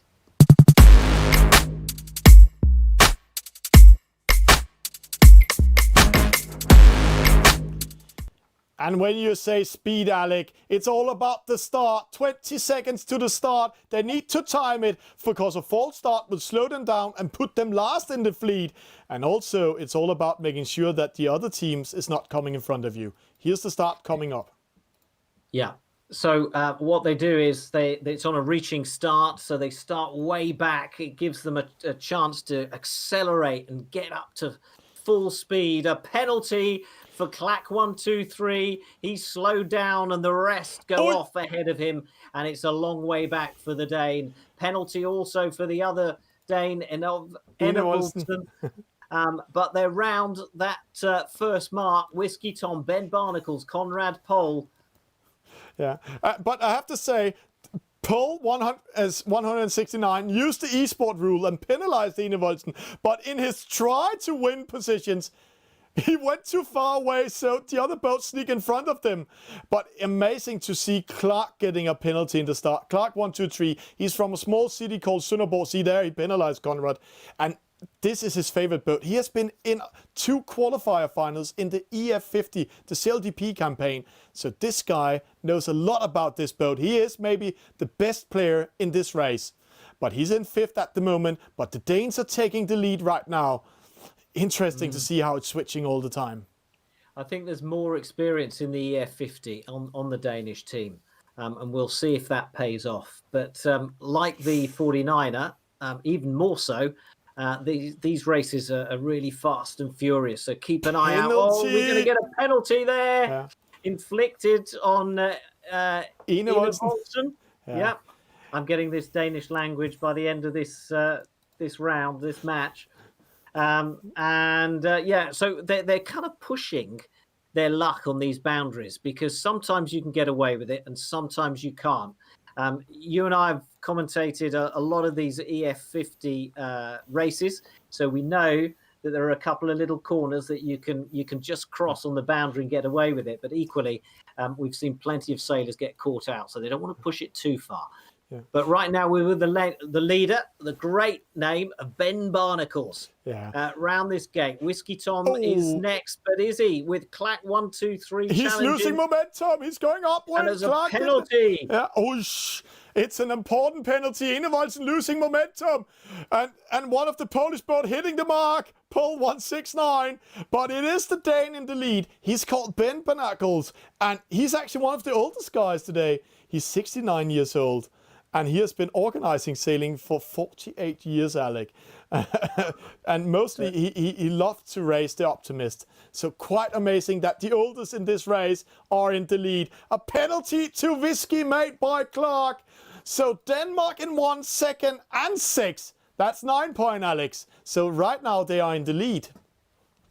[SPEAKER 2] And when you say speed, Alec, it's all about the start. 20 seconds to the start. They need to time it, because a false start will slow them down and put them last in the fleet. And also, it's all about making sure that the other teams is not coming in front of you. Here's the start coming up.
[SPEAKER 1] Yeah. So what they do is it's on a reaching start. So they start way back. It gives them a chance to accelerate and get up to full speed. A penalty for Clack 123. He's slowed down and the rest go off ahead of him, and it's a long way back for the Dane. Penalty also for the other Dane, Enevolson. But they're round that first mark. Whiskey Tom, Ben Barnacles, Conrad Pohl.
[SPEAKER 2] Yeah, but I have to say, Pohl 169 used the esport rule and penalized Enevolson, but in his try to win positions, he went too far away, so the other boat sneak in front of them. But amazing to see Clark getting a penalty in the start. Clark 123, he's from a small city called Sønderborg. See there, he penalized Conrad. And this is his favorite boat. He has been in 2 qualifier finals in the EF50, the CLDP campaign. So this guy knows a lot about this boat. He is maybe the best player in this race. But he's in 5th at the moment. But the Danes are taking the lead right now. Interesting to see how it's switching all the time.
[SPEAKER 1] I think there's more experience in the EF50 on the Danish team, and we'll see if that pays off. But like the 49er, even more so, these races are really fast and furious. So keep an eye out. Oh, we're going to get a penalty there, inflicted on Enevolson. Yeah, I'm getting this Danish language by the end of this round, this match. So they're kind of pushing their luck on these boundaries, because sometimes you can get away with it and sometimes you can't. You and I have commentated a lot of these EF50 races, so we know that there are a couple of little corners that you can just cross on the boundary and get away with it. But equally, we've seen plenty of sailors get caught out, so they don't want to push it too far. Yeah. But right now we're with the leader, the great name of Ben Barnacles. Round this gate. Whiskey Tom is next, but is he with Clack 123?
[SPEAKER 2] He's losing momentum. He's going upwards.
[SPEAKER 1] And there's a penalty.
[SPEAKER 2] It's an important penalty. Enevolson losing momentum, and one of the Polish boat hitting the mark. Pohl 169, but it is the Dane in the lead. He's called Ben Barnacles, and he's actually one of the oldest guys today. He's 69 years old. And he has been organizing sailing for 48 years, Alec. And mostly he loved to race the Optimist. So quite amazing that the oldest in this race are in the lead. A penalty to Whiskey made by Clark. So Denmark in 1 second and 6. That's 9 points, Alex. So right now they are in the lead.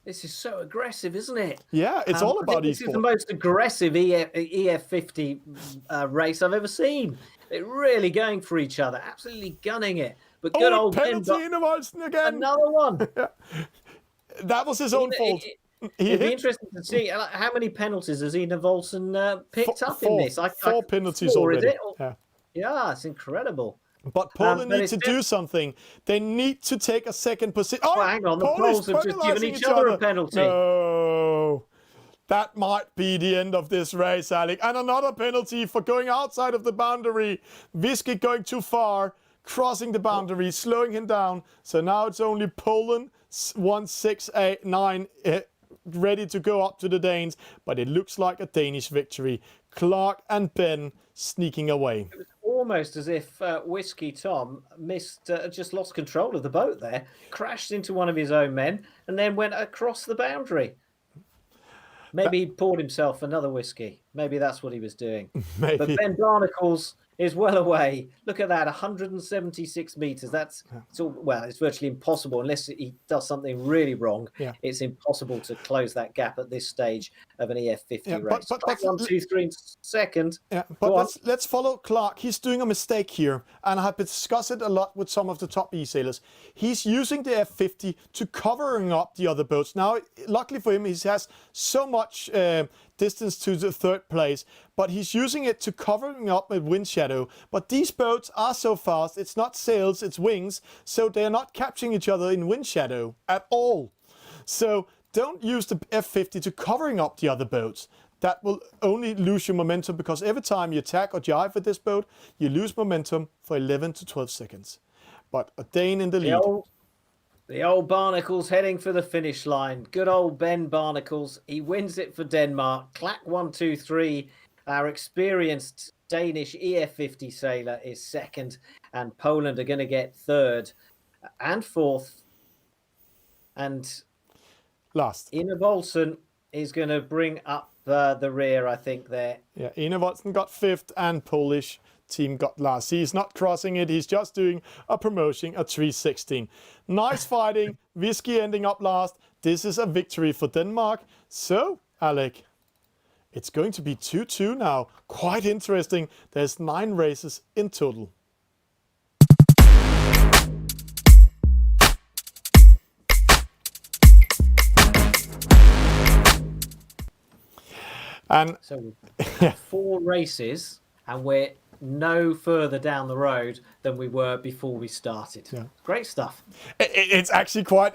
[SPEAKER 1] This is so aggressive, isn't it?
[SPEAKER 2] Yeah, it's all about
[SPEAKER 1] this is the most aggressive EF50 race I've ever seen. They're really going for each other, absolutely gunning it. But good old
[SPEAKER 2] penalty Enevolson again.
[SPEAKER 1] Another one.
[SPEAKER 2] That was his own fault.
[SPEAKER 1] It'd be interesting to see how many penalties has Ina Volson picked up in this.
[SPEAKER 2] Four penalties
[SPEAKER 1] 4,
[SPEAKER 2] already.
[SPEAKER 1] is it?
[SPEAKER 2] Yeah.
[SPEAKER 1] Yeah, it's incredible.
[SPEAKER 2] But Poland
[SPEAKER 1] but
[SPEAKER 2] need
[SPEAKER 1] it's
[SPEAKER 2] to do something. They need to take a second position. Oh,
[SPEAKER 1] Well, hang on, the Poles have just given
[SPEAKER 2] penalising
[SPEAKER 1] each other a penalty.
[SPEAKER 2] No. That might be the end of this race, Alec. And another penalty for going outside of the boundary. Whiskey going too far, crossing the boundary, slowing him down. So now it's only Poland 1, 6, 8, 9 ready to go up to the Danes. But it looks like a Danish victory. Clark and Ben sneaking away.
[SPEAKER 1] It was almost as if Whiskey Tom just lost control of the boat there, crashed into one of his own men, and then went across the boundary. Maybe he poured himself another whiskey. Maybe that's what he was doing.
[SPEAKER 2] Maybe.
[SPEAKER 1] But Ben Barnacles is well away. Look at that, 176 meters. It's virtually impossible unless he does something really wrong.
[SPEAKER 2] Yeah.
[SPEAKER 1] It's impossible to close that gap at this stage of an EF50 race.
[SPEAKER 2] But
[SPEAKER 1] 1, 2, 3 second.
[SPEAKER 2] Yeah, but let's follow Clark. He's doing a mistake here, and I have discussed it a lot with some of the top E-sailors. He's using the F50 to covering up the other boats. Now, luckily for him, he has so much distance to the third place, but he's using it to covering up with wind shadow. But these boats are so fast, it's not sails, it's wings, so they're not catching each other in wind shadow at all. So don't use the F50 to covering up the other boats. That will only lose your momentum, because every time you attack or jive with this boat, you lose momentum for 11 to 12 seconds. But a Dane in the lead.
[SPEAKER 1] The old Barnacles heading for the finish line. Good old Ben Barnacles. He wins it for Denmark. Clack 1, 2, 3. Our experienced Danish EF50 sailor is second, and Poland are going to get third and fourth. And
[SPEAKER 2] Last.
[SPEAKER 1] Ina Volson is going to bring up the rear, I think, there.
[SPEAKER 2] Yeah, Ina Volson got fifth and Polish team got last. He's not crossing it. He's just doing a promotion, a 316. Nice fighting. Whiskey ending up last. This is a victory for Denmark. So, Alec, it's going to be 2-2 now. Quite interesting. There's 9 races in total. And
[SPEAKER 1] so 4 races, and we're no further down the road than we were before we started.
[SPEAKER 2] Yeah.
[SPEAKER 1] Great stuff.
[SPEAKER 2] It's actually quite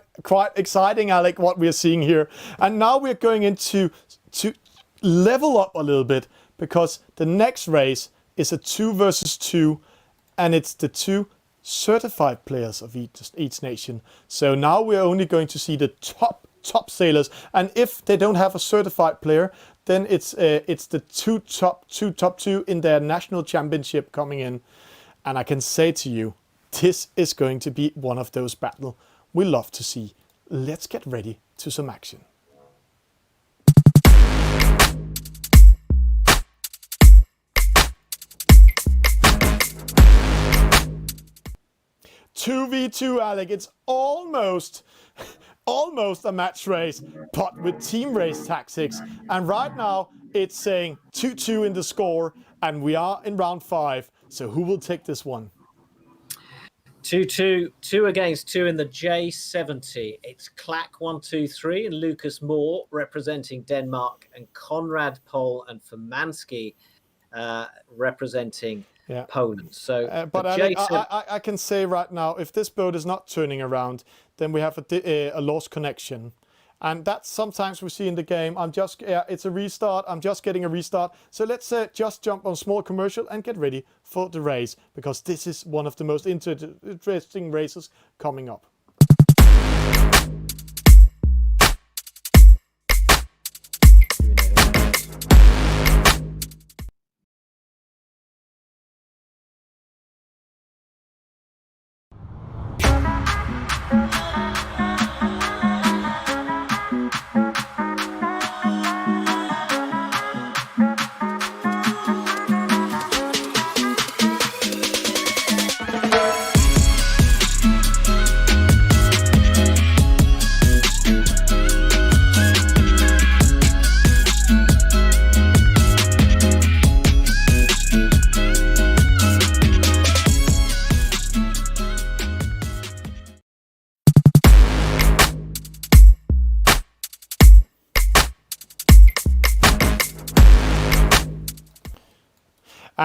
[SPEAKER 2] exciting, Alec, what we're seeing here. And now we're going into to level up a little bit, because the next race is a 2 versus 2, and it's the 2 certified players of each nation. So now we're only going to see the top sailors, and if they don't have a certified player, then it's the top two in their national championship coming in. And I can say to you, this is going to be one of those battles we love to see. Let's get ready to some action. Two v2, Alec. It's almost a match race, but with team race tactics. And right now, it's saying 2-2 in the score, and we are in round 5. So who will take this one?
[SPEAKER 1] 2-2, 2 against 2 in the J70. It's Clack 1, 2, 3 and Lucas Moore representing Denmark, and Konrad Pol and Furmanski representing Poland. So,
[SPEAKER 2] but I can say right now, if this boat is not turning around, then we have a lost connection, and that's sometimes we see in the game. It's a restart. I'm just getting a restart. So let's just jump on small commercial and get ready for the race, because this is one of the most interesting races coming up.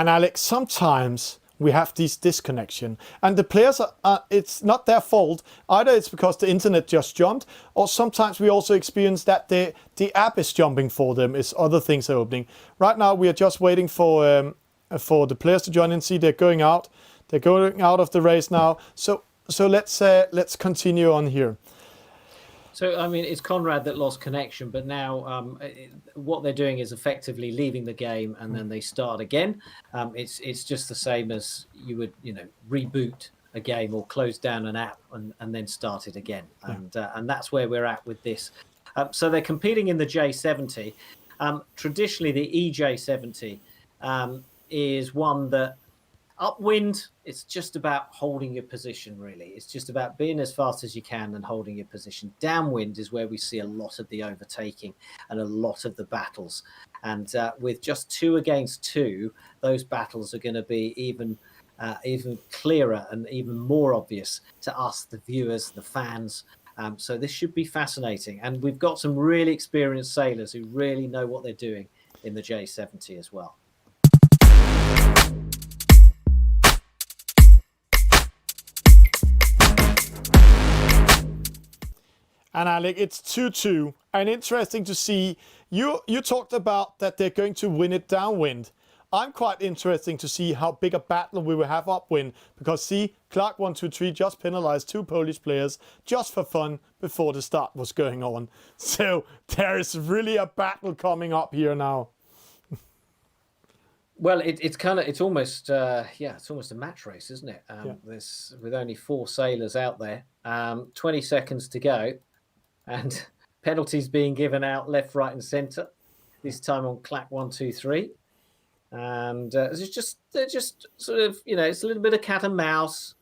[SPEAKER 2] And Alex, sometimes we have these disconnection, and the players it's not their fault. Either it's because the internet just jumped, or sometimes we also experience that the app is jumping for them, is other things are opening. Right now we are just waiting for the players to join in. See, they're going out of the race now. So let's continue on here.
[SPEAKER 1] So, I mean, it's Conrad that lost connection, but now what they're doing is effectively leaving the game and then they start again. It's just the same as you would, reboot a game or close down an app and then start it again. And that's where we're at with this. So they're competing in the J70. Traditionally, the EJ70 is one that upwind, it's just about holding your position, really. It's just about being as fast as you can and holding your position. Downwind is where we see a lot of the overtaking and a lot of the battles. And with just 2 against 2, those battles are going to be even clearer and even more obvious to us, the viewers, the fans. So this should be fascinating. And we've got some really experienced sailors who really know what they're doing in the J70 as well.
[SPEAKER 2] And Alec, it's 2-2. And interesting to see, you talked about that they're going to win it downwind. I'm quite interesting to see how big a battle we will have upwind. Because see, Clark 123 just penalized 2 Polish players just for fun before the start was going on. So there is really a battle coming up here now.
[SPEAKER 1] Well, it's almost a match race, isn't it? There's with only 4 sailors out there, 20 seconds to go, and penalties being given out left, right, and centre. This time on Clack 123, and they're just sort of it's a little bit of cat and mouse.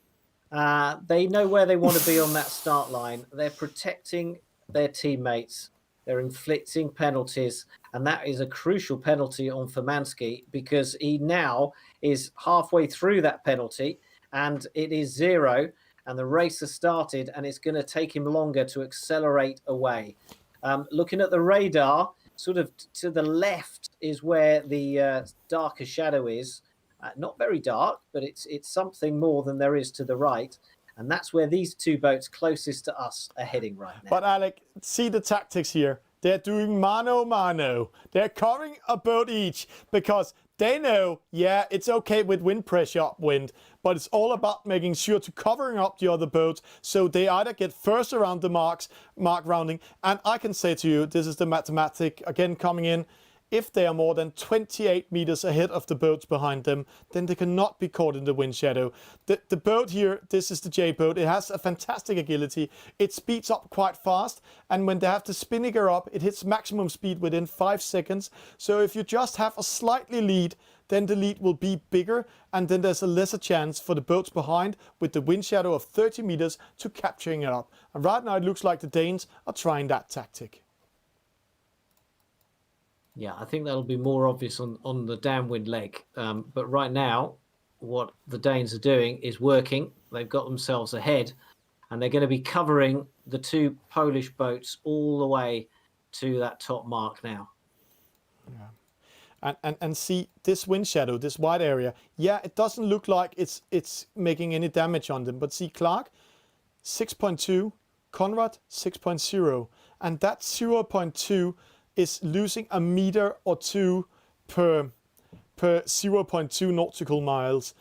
[SPEAKER 1] They know where they want to be on that start line. They're protecting their teammates. They're inflicting penalties, and that is a crucial penalty on Furmansky because he now is halfway through that penalty, and it is 0, and the race has started, and it's going to take him longer to accelerate away. Looking at the radar, sort of to the left is where the darker shadow is. Not very dark, but it's something more than there is to the right. And that's where these 2 boats closest to us are heading right now.
[SPEAKER 2] But Alec, see the tactics here. They're doing mano. They're covering a boat each because they know, yeah, it's okay with wind pressure upwind, but it's all about making sure to covering up the other boats so they either get first around the mark rounding. And I can say to you, this is the mathematic again coming in. If they are more than 28 meters ahead of the boats behind them, then they cannot be caught in the wind shadow. The boat here, this is the J boat. It has a fantastic agility. It speeds up quite fast. And when they have the spinnaker up, it hits maximum speed within 5 seconds. So if you just have a slightly lead, then the lead will be bigger. And then there's a lesser chance for the boats behind with the wind shadow of 30 meters to capturing it up. And right now it looks like the Danes are trying that tactic.
[SPEAKER 1] Yeah, I think that'll be more obvious on the downwind leg. But right now, what the Danes are doing is working. They've got themselves ahead, and they're going to be covering the 2 Polish boats all the way to that top mark now.
[SPEAKER 2] Yeah. And see this wind shadow, this wide area. Yeah, it doesn't look like it's making any damage on them. But see Clark, 6.2, Conrad, 6.0. And that 0.2 is losing a meter or 2 per 0.2 nautical miles.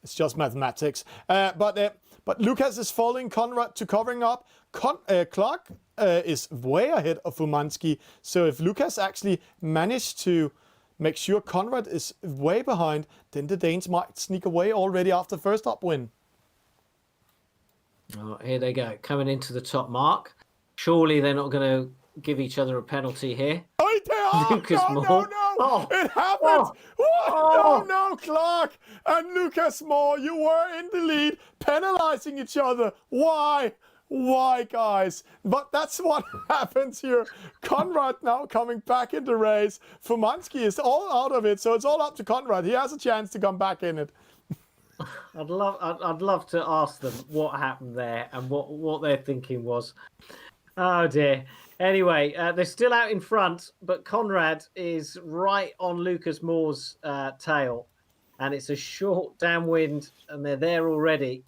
[SPEAKER 2] It's just mathematics. But Lucas is following Conrad to covering up. Clark is way ahead of Furmansky. So if Lucas actually managed to make sure Conrad is way behind, then the Danes might sneak away already after first upwind.
[SPEAKER 1] Oh, here they go, coming into the top mark. Surely they're not going to give each other a penalty here.
[SPEAKER 2] Oh, they are!
[SPEAKER 1] Lucas Moore.
[SPEAKER 2] No!
[SPEAKER 1] Oh.
[SPEAKER 2] It happened!
[SPEAKER 1] Oh. Oh.
[SPEAKER 2] No, Clark and Lucas Moore, you were in the lead, penalizing each other. Why? Why, guys? But that's what happens here. Conrad now coming back in the race. Furmansky is all out of it, so it's all up to Conrad. He has a chance to come back in it.
[SPEAKER 1] I'd love to ask them what happened there and what their thinking was. Oh dear. Anyway, they're still out in front, but Conrad is right on Lucas Moore's tail. and it's a short downwind, and they're there already.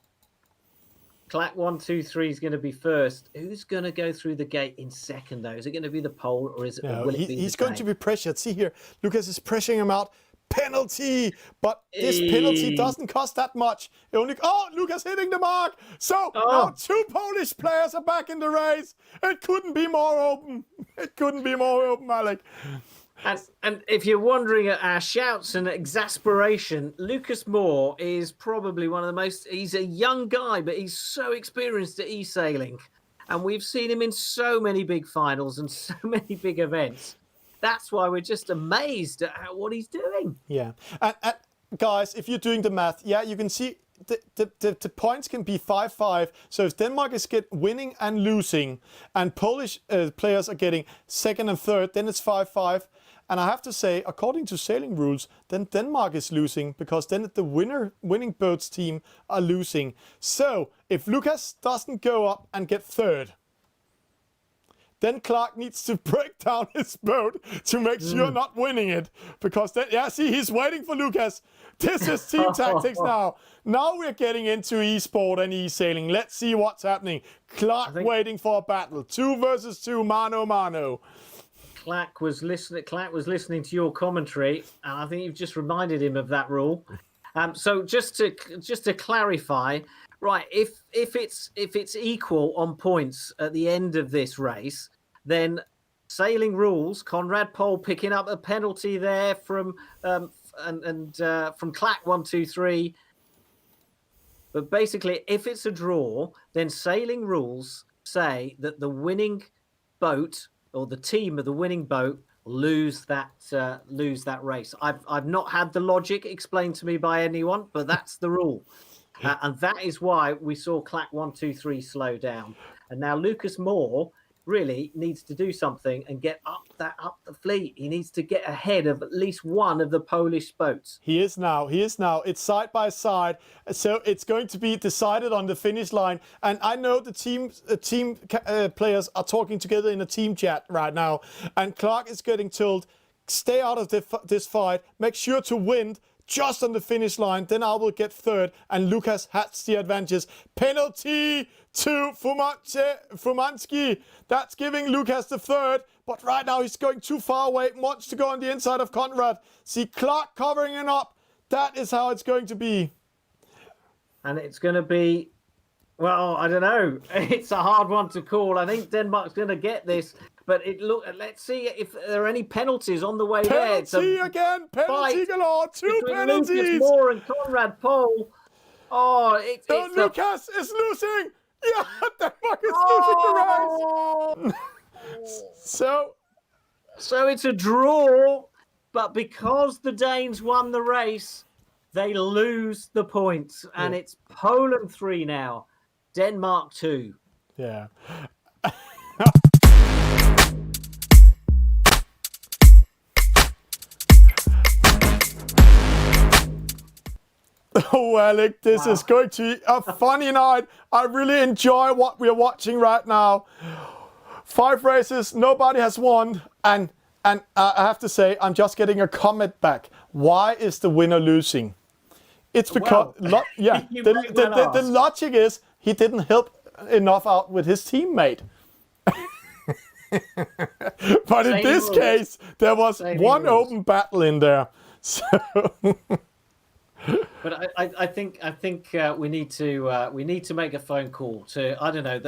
[SPEAKER 1] Clack 1, 2, 3 is going to be first. Who's going to go through the gate in second, though? Is it going to be the Pole, or is it?
[SPEAKER 2] No,
[SPEAKER 1] will it be
[SPEAKER 2] he's
[SPEAKER 1] the
[SPEAKER 2] going to
[SPEAKER 1] Dane?
[SPEAKER 2] be pressured. See here, Lucas is pressuring him out. Penalty, but this penalty doesn't cost that much. It only Lucas hitting the mark. So now 2 Polish players are back in the race. It couldn't be more open. It couldn't be more open, Alec.
[SPEAKER 1] And if you're wondering at our shouts and exasperation, Lucas Moore is probably one of the most. He's a young guy, but he's so experienced at e-sailing, and we've seen him in so many big finals and so many big events. That's why we're just amazed at what he's doing.
[SPEAKER 2] Yeah, and guys, if you're doing the math, yeah, you can see the points can be 5-5. So if Denmark is winning and losing, and Polish players are getting second and third, then it's 5-5. And I have to say, according to sailing rules, then Denmark is losing, because then the winning boats team are losing. So if Lucas doesn't go up and get third, then Clark needs to break down his boat to make sure not winning it. Because then, yeah, see, he's waiting for Lucas. This is team tactics now. Now we're getting into e-sport and e-sailing. Let's see what's happening. Clark waiting for a battle. 2 versus 2, mano mano.
[SPEAKER 1] Clack was listening to your commentary, and I think you've just reminded him of that rule. So just to clarify, right? If it's equal on points at the end of this race, then sailing rules. Conrad Pole picking up a penalty there from from Clack 1, 2, 3. But basically, if it's a draw, then sailing rules say that the winning boat, or the team of the winning boat, lose that race. I've not had the logic explained to me by anyone, but that's the rule, and that is why we saw Clack 1, 2, 3 slow down. And now Lucas Moore really needs to do something and get up the fleet. He needs to get ahead of at least one of the Polish boats.
[SPEAKER 2] He is now. It's side by side, so it's going to be decided on the finish line. And I know the team players are talking together in a team chat right now. And Clark is getting told, stay out of this fight. Make sure to win just on the finish line. Then I will get third. And Lucas has the advantage. Penalty to Fumansky. That's giving Lucas the third. But right now he's going too far away. Wants to go on the inside of Conrad. See Clark covering him up. That is how it's going to be.
[SPEAKER 1] And it's going to be, well, I don't know. It's a hard one to call. I think Denmark's going to get this. But let's see if there are any penalties on the way there.
[SPEAKER 2] Penalty again. Penalty galore. 2 penalties.
[SPEAKER 1] Lucas Moore and Conrad Pole. Oh,
[SPEAKER 2] Lucas is losing. Yeah, Denmark is losing the race. So
[SPEAKER 1] it's a draw, but because the Danes won the race, they lose the points, and it's Poland 3 now, Denmark 2.
[SPEAKER 2] Yeah. Oh, Alec, this is going to be a funny night. I really enjoy what we're watching right now. 5 races, nobody has won, and I have to say, I'm just getting a comment back. Why is the winner losing? It's because, the logic is he didn't help enough out with his teammate. But in this case, there was one open battle in there. So.
[SPEAKER 1] But I think we need to make a phone call to, I don't know,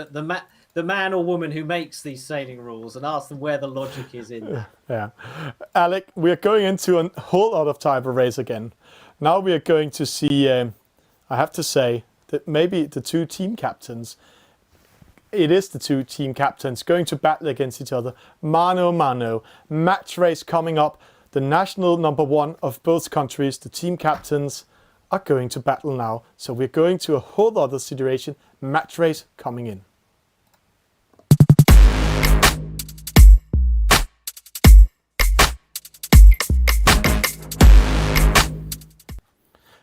[SPEAKER 1] the man or woman who makes these sailing rules and ask them where the logic is in that.
[SPEAKER 2] Yeah, Alec, we are going into a whole lot of type of race again. Now we are going to see. I have to say that maybe the 2 team captains. It is the 2 team captains going to battle against each other, mano mano. Match race coming up. The national number 1 of both countries, the team captains, are going to battle now. So we're going to a whole other situation. Match race coming in.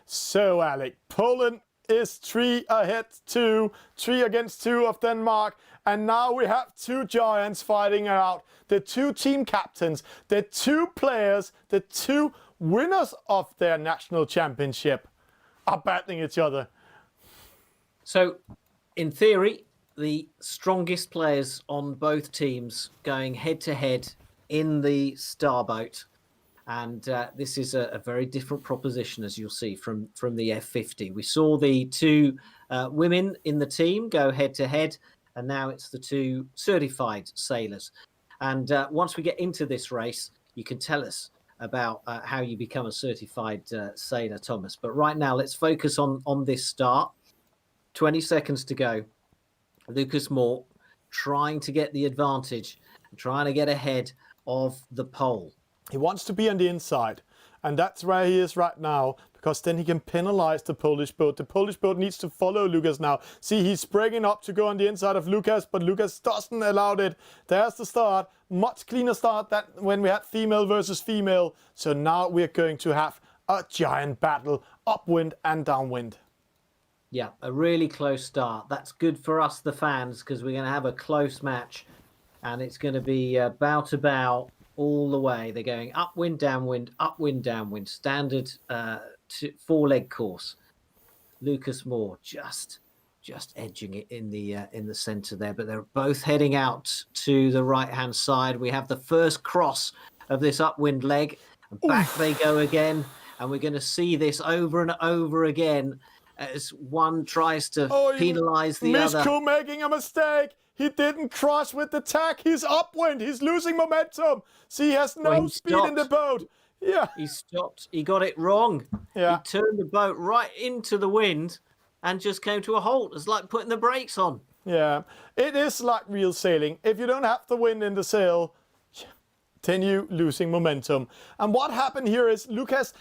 [SPEAKER 2] So, Alec, Poland is 3 ahead, 3 against 2 of Denmark. And now we have 2 giants fighting out. The 2 team captains, the 2 players, the 2 winners of their national championship are battling each other.
[SPEAKER 1] So, in theory, the strongest players on both teams going head to head in the starboat. And this is a very different proposition, as you'll see from the F50. We saw the two women in the team go head to head, and now it's the two certified sailors. And once we get into this race, you can tell us about how you become a certified sailor, Thomas. But right now, let's focus on this start. 20 seconds to go. Lucas Mort trying to get the advantage, trying to get ahead of the pole.
[SPEAKER 2] He wants to be on the inside, and that's where he is right now, because then he can penalize the Polish boat. The Polish boat needs to follow Lucas now. See, he's springing up to go on the inside of Lucas, but Lucas doesn't allow it. There's the start. Much cleaner start than when we had female versus female. So now we're going to have a giant battle, upwind and downwind.
[SPEAKER 1] Yeah, a really close start. That's good for us, the fans, because we're going to have a close match, and it's going to be bow to bow all the way. They're going upwind, downwind, standard 4-leg course. Lucas Moore just edging it in the center there, but they're both heading out to the right-hand side. We have the first cross of this upwind leg, and back they go again, and we're going to see this over and over again as one tries to penalize the other.
[SPEAKER 2] Misko making a mistake. He didn't cross with the tack. He's upwind. He's losing momentum. See, he has no speed in the boat. Yeah.
[SPEAKER 1] He stopped. He got it wrong.
[SPEAKER 2] Yeah.
[SPEAKER 1] He turned the boat right into the wind and just came to a halt. It's like putting the brakes on.
[SPEAKER 2] Yeah. It is like real sailing. If you don't have the wind in the sail, then you're losing momentum. And what happened here is Lucas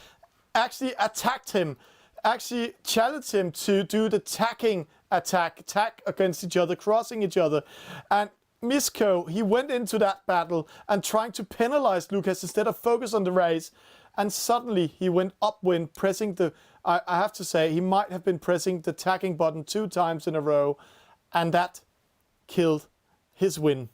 [SPEAKER 2] actually attacked him, actually challenged him to do the tacking attack against each other, crossing each other. And Misko, he went into that battle and trying to penalize Lucas instead of focus on the race. And suddenly he went upwind, pressing the, I have to say, he might have been pressing the tacking button 2 times in a row. And that killed his win.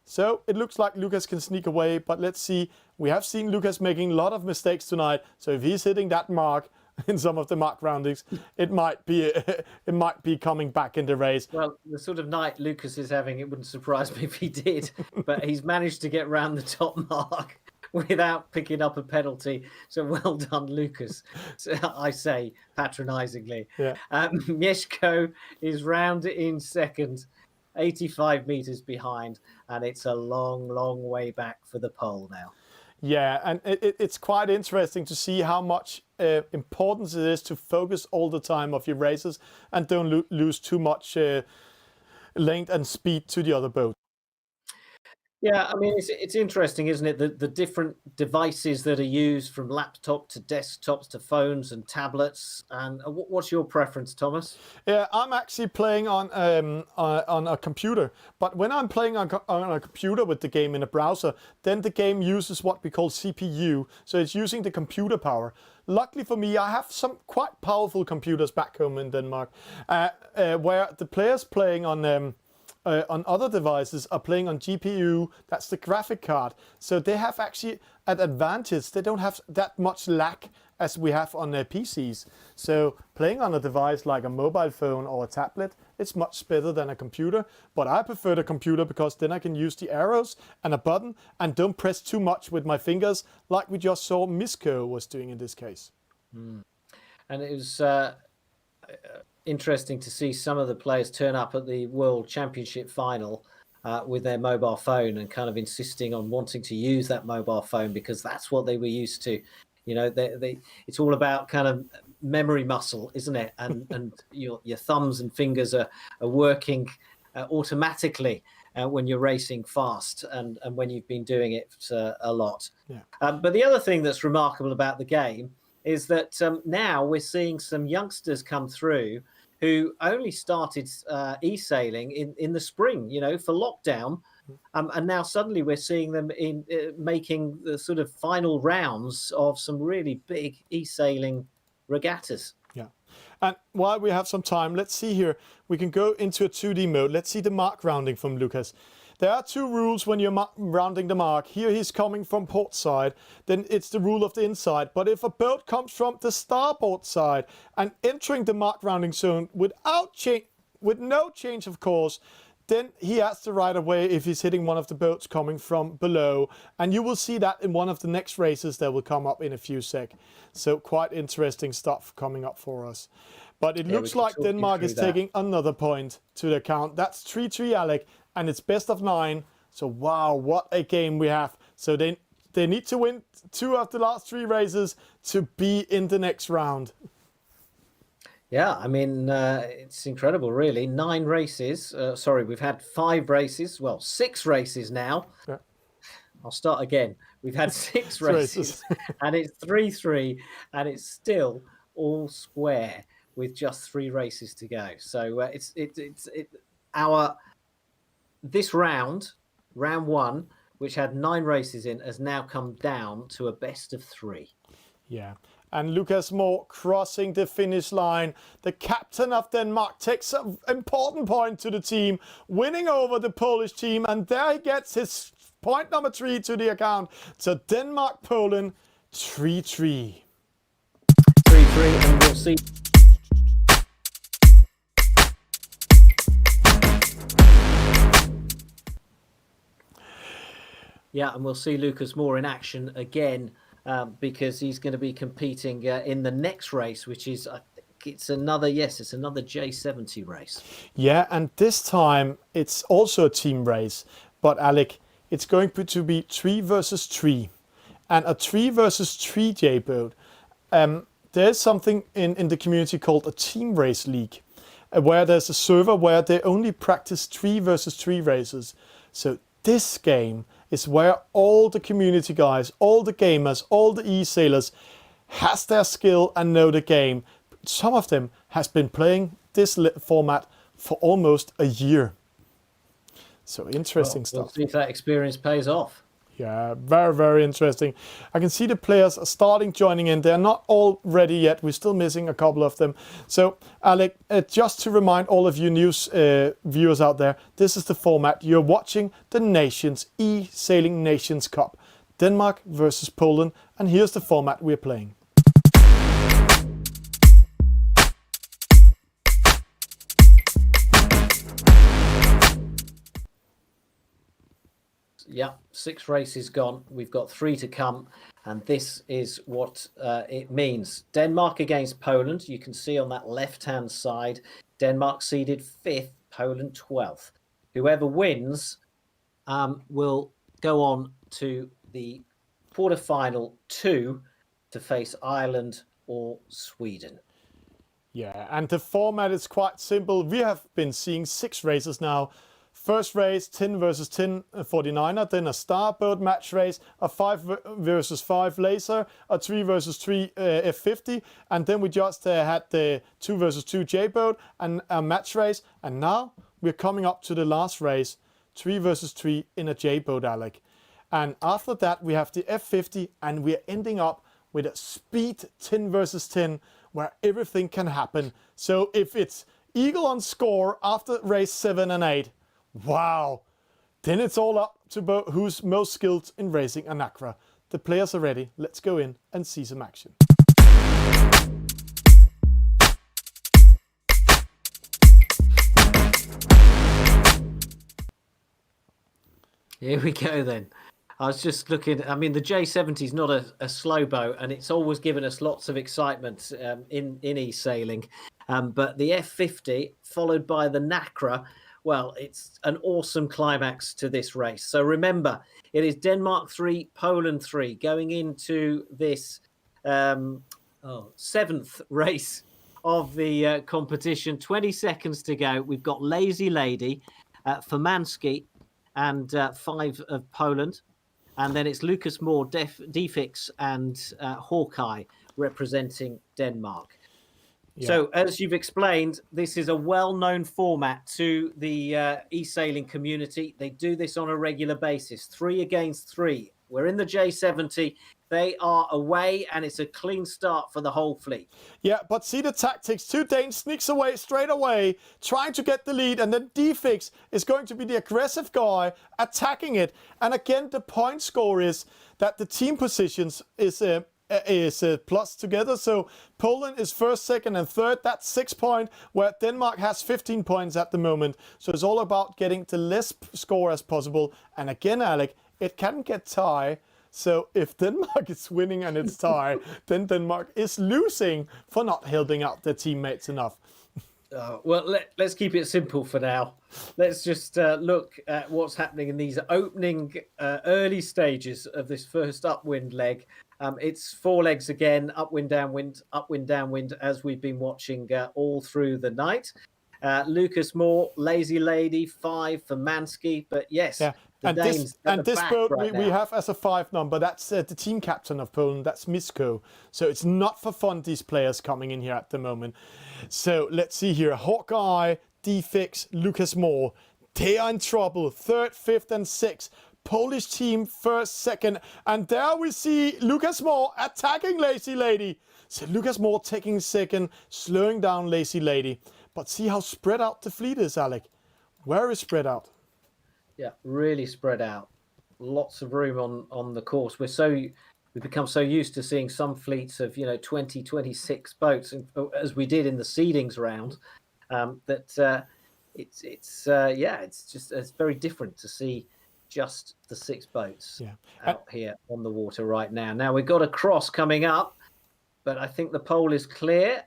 [SPEAKER 2] So it looks like Lucas can sneak away, but let's see. We have seen Lucas making a lot of mistakes tonight. So if he's hitting that mark in some of the mark roundings, it might be coming back in the race.
[SPEAKER 1] Well, the sort of night Lucas is having, it wouldn't surprise me if he did, but he's managed to get round the top mark without picking up a penalty. So well done, Lucas, I say patronizingly.
[SPEAKER 2] Yeah.
[SPEAKER 1] Mieszko is round in second, 85 meters behind, and it's a long, long way back for the pole now.
[SPEAKER 2] Yeah, and it's quite interesting to see how much importance it is to focus all the time of your races and don't lose too much length and speed to the other boat.
[SPEAKER 1] Yeah, I mean, it's interesting, isn't it? The different devices that are used, from laptop to desktops to phones and tablets. And what's your preference, Thomas?
[SPEAKER 2] Yeah, I'm actually playing on a computer. But when I'm playing on a computer with the game in a browser, then the game uses what we call CPU. So it's using the computer power. Luckily for me, I have some quite powerful computers back home in Denmark, where the players playing on other devices are playing on GPU, that's the graphic card. So they have actually an advantage. They don't have that much lag as we have on their PCs. So playing on a device like a mobile phone or a tablet, it's much better than a computer. But I prefer the computer because then I can use the arrows and a button and don't press too much with my fingers like we just saw Misko was doing in this case.
[SPEAKER 1] And it was interesting to see some of the players turn up at the World Championship final with their mobile phone and kind of insisting on wanting to use that mobile phone because that's what they were used to. You know, it's all about kind of memory muscle, isn't it? And your thumbs and fingers are working automatically when you're racing fast and when you've been doing it a lot.
[SPEAKER 2] Yeah.
[SPEAKER 1] But the other thing that's remarkable about the game is that now we're seeing some youngsters come through who only started e-sailing in the spring, you know, for lockdown. And now suddenly we're seeing them in making the sort of final rounds of some really big e-sailing regattas.
[SPEAKER 2] Yeah. And while we have some time, let's see here. We can go into a 2D mode. Let's see the mark rounding from Lucas. There are two rules when you're rounding the mark. Here he's coming from port side, then it's the rule of the inside. But if a boat comes from the starboard side and entering the mark rounding zone with no change of course, then he has the right of way if he's hitting one of the boats coming from below. And you will see that in one of the next races that will come up in a few sec. So quite interesting stuff coming up for us. But it looks like Denmark is taking another point to the account. That's 3-3, Alec, and it's best of 9. So wow, what a game we have. So they need to win 2 of the last 3 races to be in the next round.
[SPEAKER 1] Yeah, I mean, it's incredible, really. 9 races. Sorry, we've had 5 races. Well, 6 races now.
[SPEAKER 2] Yeah.
[SPEAKER 1] I'll start again. We've had 6 races, and it's 3-3, and it's still all square with just 3 races to go. So this round 1, which had 9 races in, has now come down to a best of 3.
[SPEAKER 2] Yeah. And Lucas Moore crossing the finish line. The captain of Denmark takes an important point to the team, winning over the Polish team. And there he gets his point number 3 to the account. So Denmark-Poland 3-3.
[SPEAKER 1] 3-3, and we'll see. Yeah, and we'll see Lucas Moore in action again. Because he's going to be competing in the next race, which is, I think it's another J70 race.
[SPEAKER 2] Yeah, and this time it's also a team race. But Alec, it's going to be 3 versus 3. And a 3 versus 3 J-boat. There's something in the community called a team race league, where there's a server where they only practice 3 versus 3 races. So this game is where all the community guys, all the gamers, all the e-sailors has their skill and know the game. Some of them has been playing this format for almost a year. So interesting stuff.
[SPEAKER 1] We'll see if that experience pays off.
[SPEAKER 2] Yeah, very, very interesting. I can see the players are starting joining in. They're not all ready yet. We're still missing a couple of them. So, Alec, just to remind all of you news viewers out there, this is the format. You're watching the Nations E-Sailing Nations Cup. Denmark versus Poland. And here's the format we're playing.
[SPEAKER 1] Yeah, 6 races gone. We've got 3 to come. And this is what it means. Denmark against Poland. You can see on that left-hand side, Denmark seeded 5th, Poland 12th. Whoever wins will go on to the quarterfinal 2 to face Ireland or Sweden.
[SPEAKER 2] Yeah, and the format is quite simple. We have been seeing 6 races now. First race, 10 versus 10 49er, then a starboat match race, a 5 versus 5 laser, a 3 versus 3 F50, and then we just had the 2 versus 2 J-boat and a match race, and now we're coming up to the last race, 3 versus 3 in a J-boat, Alec. And after that we have the F50, and we're ending up with a speed 10 versus 10, where everything can happen. So if it's eagle on score after race 7 and 8, wow, then it's all up to who's most skilled in racing an Accra. The players are ready. Let's go in and see some action.
[SPEAKER 1] Here we go then. I was just looking, I mean, the J70 is not a slow boat, and it's always given us lots of excitement in e-sailing. But the F50, followed by the NACRA, well, it's an awesome climax to this race. So remember, it is Denmark 3, Poland 3, going into this 7th race of the competition. 20 seconds to go. We've got Lazy Lady, Formanski, and 5 of Poland. And then it's Lucas Moore, Defix, and Hawkeye representing Denmark. Yeah. So, as you've explained, this is a well-known format to the e-sailing community. They do this on a regular basis, 3 against 3. We're in the J70. They are away, and it's a clean start for the whole fleet.
[SPEAKER 2] Yeah, but see the tactics. Two Danes sneaks away straight away, trying to get the lead, and then Defix is going to be the aggressive guy attacking it. And again, the point score is that the team positions is plus together. So Poland is first, second, and third. That's 6 points, where Denmark has 15 points at the moment. So it's all about getting the less score as possible. And again, Alec, it can get tie. So if Denmark is winning and it's tie, then Denmark is losing for not helping out their teammates enough.
[SPEAKER 1] Well, let's keep it simple for now. Let's just look at what's happening in these opening early stages of this first upwind leg. It's 4 legs again, upwind, downwind, as we've been watching all through the night. Lucas Moore, Lazy Lady, 5 for Mansky. But yes,
[SPEAKER 2] yeah.
[SPEAKER 1] And
[SPEAKER 2] this boat
[SPEAKER 1] right
[SPEAKER 2] we have as a 5 number, that's the team captain of Poland, that's Misko. So it's not for fun, these players coming in here at the moment. So let's see here, Hawkeye, Defix, Lucas Moore, they are in trouble, 3rd, 5th and 6th. Polish team 1st, 2nd, and there we see Lucas Moore attacking Lazy Lady. So Lucas Moore taking 2nd, slowing down Lazy Lady. But see how spread out the fleet is, Alec. Where is spread out?
[SPEAKER 1] Yeah, really spread out. Lots of room on the course. We've become so used to seeing some fleets of 20, 26 boats, as we did in the seedings round, that it's very different to see just the 6 boats out here on the water right now. Now we've got a cross coming up, but I think the pole is clear.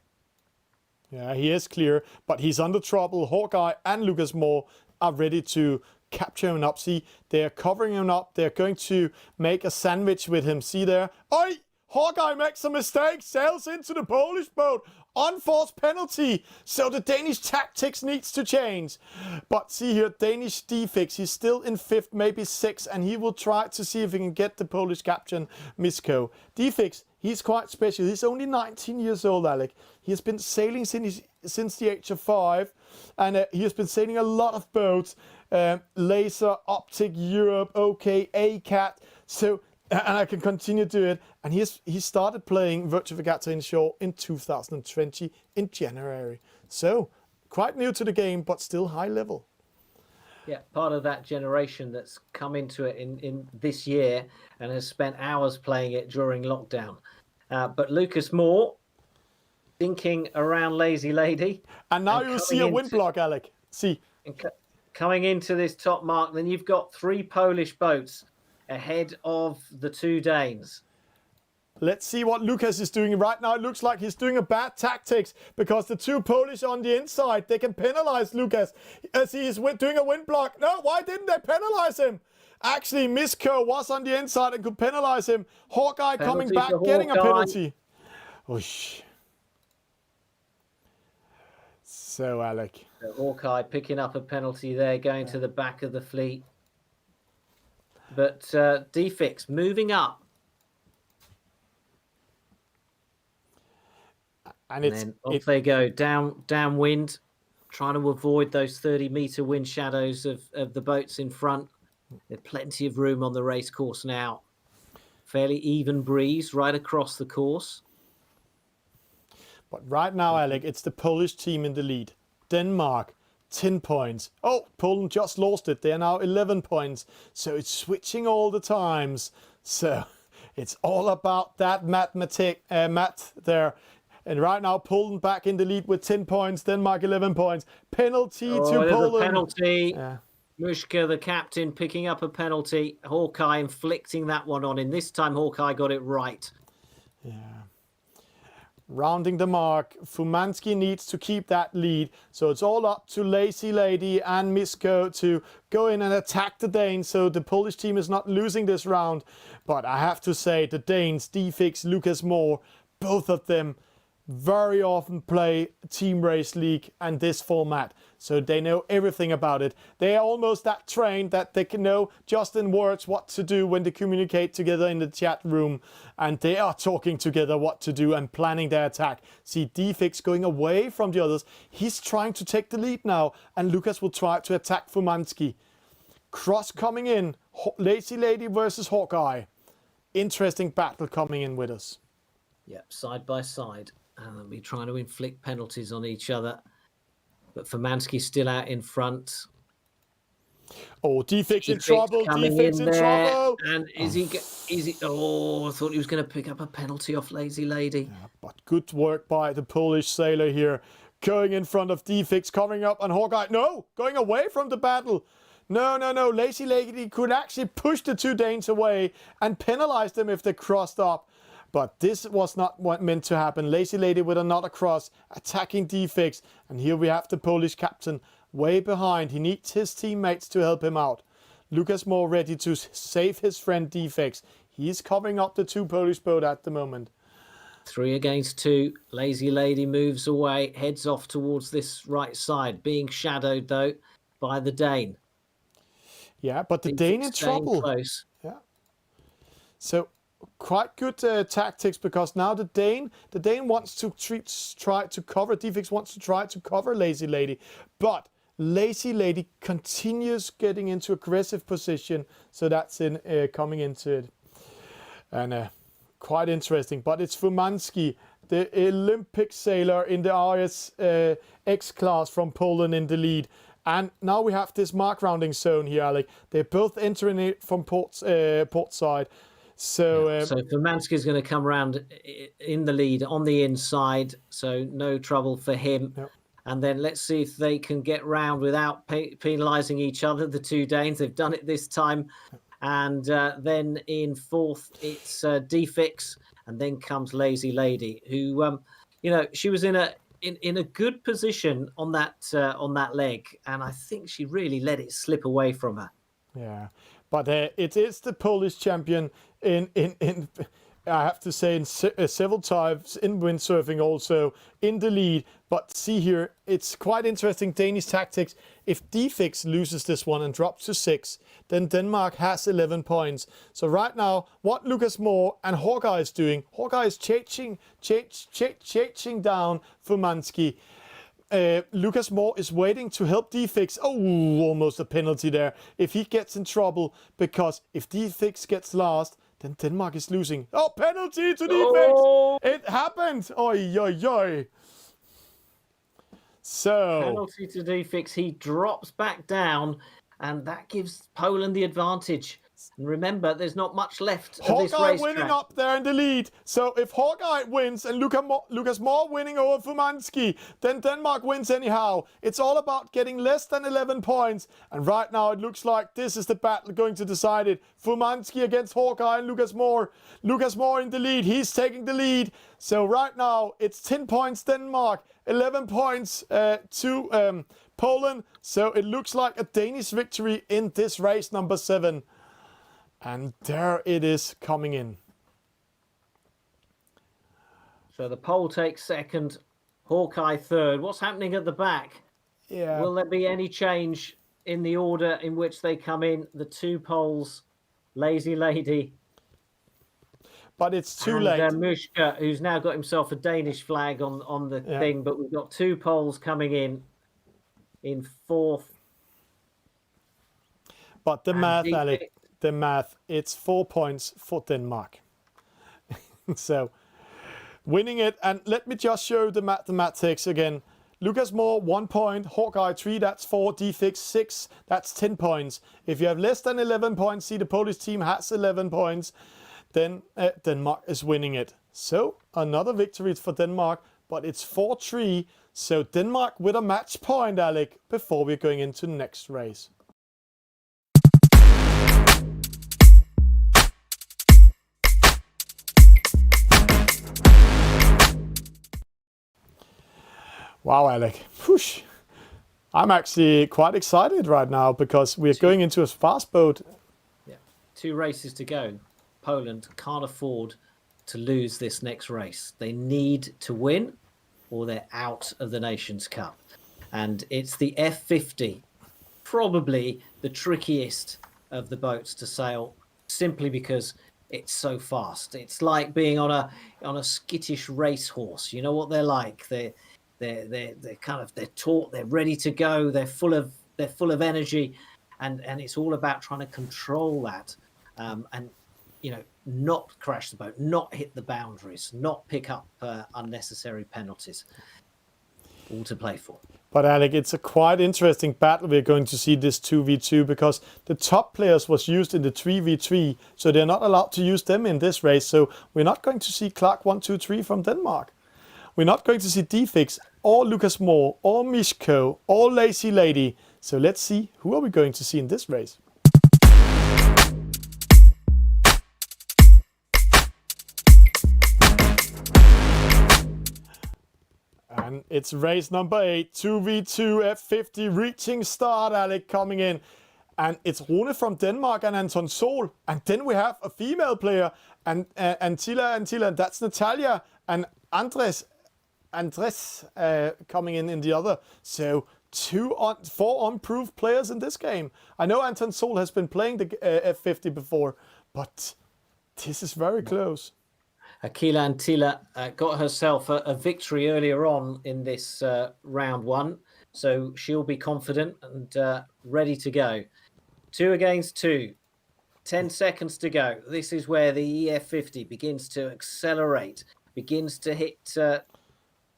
[SPEAKER 2] Yeah, he is clear, but he's under trouble. Hawkeye and Lucas Moore are ready to capture him up. See, they're covering him up. They're going to make a sandwich with him. See there? Oi! Hawkeye makes a mistake, sails into the Polish boat. Unforced penalty. So the Danish tactics needs to change. But see here, Danish Defix, he's still in 5th, maybe 6th, and he will try to see if he can get the Polish captain, Misko. Defix, he's quite special. He's only 19 years old, Alec. He has been sailing since the age of 5, and he has been sailing a lot of boats. Laser, Optic, Europe, OK, ACAT. So, and I can continue to do it. And he started playing Virtual Regatta inshore in 2020 in January. So, quite new to the game, but still high level.
[SPEAKER 1] Yeah, part of that generation that's come into it in this year and has spent hours playing it during lockdown. But Lucas Moore thinking around Lazy Lady.
[SPEAKER 2] And now you see a wind block, Alec. See.
[SPEAKER 1] Coming into this top mark, then you've got 3 Polish boats ahead of the 2 Danes.
[SPEAKER 2] Let's see what Lucas is doing right now. It looks like he's doing a bad tactics because the 2 Polish on the inside, they can penalize Lucas as he is doing a wind block. No, why didn't they penalize him? Actually, Misko was on the inside and could penalize him. Hawkeye coming back, getting a penalty. Oosh. So, Alec.
[SPEAKER 1] Hawkeye picking up a penalty there, going to the back of the fleet. But Defix moving up. And then off they go, downwind, trying to avoid those 30-meter wind shadows of the boats in front. There's plenty of room on the race course now. Fairly even breeze right across the course.
[SPEAKER 2] But right now, Alec, it's the Polish team in the lead. Denmark, 10 points. Oh, Poland just lost it. They are now 11 points. So it's switching all the times. So it's all about that math there. And right now, Poland back in the lead with 10 points. Denmark, 11 points. Penalty to Poland.
[SPEAKER 1] A penalty. Yeah. Mushka, the captain, picking up a penalty. Hawkeye inflicting that one on him. This time, Hawkeye got it right.
[SPEAKER 2] Yeah. Rounding the mark, Fumansky needs to keep that lead. So it's all up to Lazy Lady and Misko to go in and attack the Danes. So the Polish team is not losing this round. But I have to say, the Danes, Defix, Lucas Moore, both of them very often play Team Race League and this format. So they know everything about it. They are almost that trained that they can know just in words what to do when they communicate together in the chat room. And they are talking together what to do and planning their attack. See Defix going away from the others. He's trying to take the lead now. And Lucas will try to attack Fumansky. Cross coming in. Lazy Lady versus Hawkeye. interesting battle coming in with us.
[SPEAKER 1] Yep, side by side. And they'll be trying to inflict penalties on each other. But Furmanski's still out in front.
[SPEAKER 2] Oh, Defix in
[SPEAKER 1] Defix
[SPEAKER 2] trouble.
[SPEAKER 1] coming
[SPEAKER 2] Defix in
[SPEAKER 1] there.
[SPEAKER 2] trouble.
[SPEAKER 1] And is he? Oh, I thought he was going to pick up a penalty off Lazy Lady.
[SPEAKER 2] Yeah, but good work by the Polish sailor here. Going in front of Defix, covering up on Hawkeye. No, going away from the battle. No. Lazy Lady could actually push the two Danes away and penalize them if they crossed up. But this was not what meant to happen. Lazy Lady with another cross, attacking Defix. And here we have the Polish captain way behind. He needs his teammates to help him out. Lucas Moore ready to save his friend Defix. He's covering up the two Polish boats at the moment.
[SPEAKER 1] 3 against 2. Lazy Lady moves away, heads off towards this right side, being shadowed though by the Dane.
[SPEAKER 2] Yeah, but the
[SPEAKER 1] Defix
[SPEAKER 2] Dane in
[SPEAKER 1] staying
[SPEAKER 2] trouble.
[SPEAKER 1] Close.
[SPEAKER 2] Yeah. So quite good tactics, because now the Dane wants to try to cover. Defix wants to try to cover Lazy Lady, but Lazy Lady continues getting into aggressive position. So that's in coming into it, and quite interesting. But it's Furmanski, the Olympic sailor in the RS X class from Poland, in the lead. And now we have this mark rounding zone here, Alec. They're both entering it from port side. So
[SPEAKER 1] Furmanski's going to come around in the lead on the inside, so no trouble for him.
[SPEAKER 2] Yep.
[SPEAKER 1] And then let's see if they can get round without penalising each other, the two Danes. They've done it this time. And then in fourth, it's Defix, and then comes Lazy Lady, who, she was in a good position on that leg, and I think she really let it slip away from her.
[SPEAKER 2] Yeah, but it is the Polish champion in I have to say in several times in windsurfing, also in the lead. But see here, it's quite interesting Danish tactics. If Defix loses this one and drops to 6, then Denmark has 11 points. So right now, what Lucas Moore and Hawkeye is doing, Hawkeye is chasing down Furmanski. Lucas Moore is waiting to help Defix. Oh, almost a penalty there. If he gets in trouble, because if Defix gets last, then Denmark is losing. Oh, penalty to Defix!
[SPEAKER 1] Oh!
[SPEAKER 2] It happened! Oi, oi, oi. So...
[SPEAKER 1] Penalty to Defix. He drops back down, and that gives Poland the advantage. And remember, there's not much left of this
[SPEAKER 2] Hawkeye
[SPEAKER 1] racetrack.
[SPEAKER 2] winning up there in the lead. So if Hawkeye wins and Lucas Moore winning over Furmanski, then Denmark wins anyhow. It's all about getting less than 11 points. And right now it looks like this is the battle going to decide it. Furmanski against Hawkeye and Lucas Moore. Lucas Moore in the lead. He's taking the lead. So right now it's 10 points Denmark, 11 points to Poland. So it looks like a Danish victory in this race number 7. And there it is coming in.
[SPEAKER 1] So the pole takes second, Hawkeye third. What's happening at the back?
[SPEAKER 2] Yeah.
[SPEAKER 1] Will there be any change in the order in which they come in? The two poles, Lazy Lady.
[SPEAKER 2] But it's too
[SPEAKER 1] and,
[SPEAKER 2] late.
[SPEAKER 1] Mushka, who's now got himself a Danish flag on the thing. But we've got two poles coming in fourth.
[SPEAKER 2] But the math, Alec. The math, it's 4 points for Denmark. So, winning it, and let me just show the mathematics again. Lucas Moore, 1 point. Hawkeye, 3, that's 4. Defix, 6, that's 10 points. If you have less than 11 points, see the Polish team has 11 points, then Denmark is winning it. So, another victory for Denmark, but it's 4-3. So, Denmark with a match point, Alec, before we're going into the next race. Wow, Alec. Whoosh. I'm actually quite excited right now because we're going into a fast boat.
[SPEAKER 1] Yeah, 2 races to go. Poland can't afford to lose this next race. They need to win or they're out of the Nations Cup. And it's the F50, probably the trickiest of the boats to sail, simply because it's so fast. It's like being on a skittish racehorse. You know what they're like. They're taut, they're ready to go, they're full of energy, and it's all about trying to control that. And not crash the boat, not hit the boundaries, not pick up unnecessary penalties. All to play for.
[SPEAKER 2] But Alec, it's a quite interesting battle we're going to see this 2v2 because the top players was used in the 3v3, so they're not allowed to use them in this race. So we're not going to see Clark 123 from Denmark. We're not going to see Defix or Lucas Moore or Mishko or Lazy Lady. So let's see, who are we going to see in this race? And it's race number 8, 2v2 F50 reaching start, Alec, coming in. And it's Rune from Denmark and Anton Sol. And then we have a female player, and Antilla, that's Natalia, and Andres coming in the other. So 4 unproved players in this game. I know Anton Sol has been playing the F50 before, but this is very close.
[SPEAKER 1] Aquila Antilla got herself a victory earlier on in this round 1, so she'll be confident and ready to go. 2 against 2, 10 seconds to go. This is where the EF50 begins to accelerate, begins to hit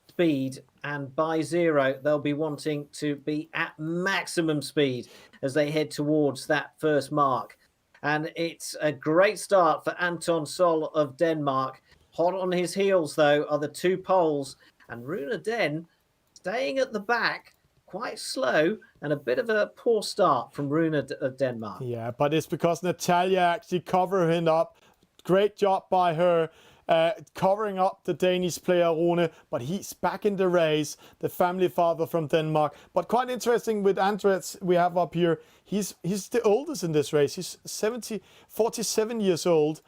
[SPEAKER 1] speed, and by 0 they'll be wanting to be at maximum speed as they head towards that first mark. And it's a great start for Anton Sol of Denmark. Hot on his heels, though, are the 2 Poles, and Rune Den staying at the back, quite slow, and a bit of a poor start from Rune of Denmark.
[SPEAKER 2] Yeah, but it's because Natalia actually covered him up. Great job by her, covering up the Danish player Rune, but he's back in the race, the family father from Denmark. But quite interesting with Andres we have up here, he's the oldest in this race. He's 47 years old,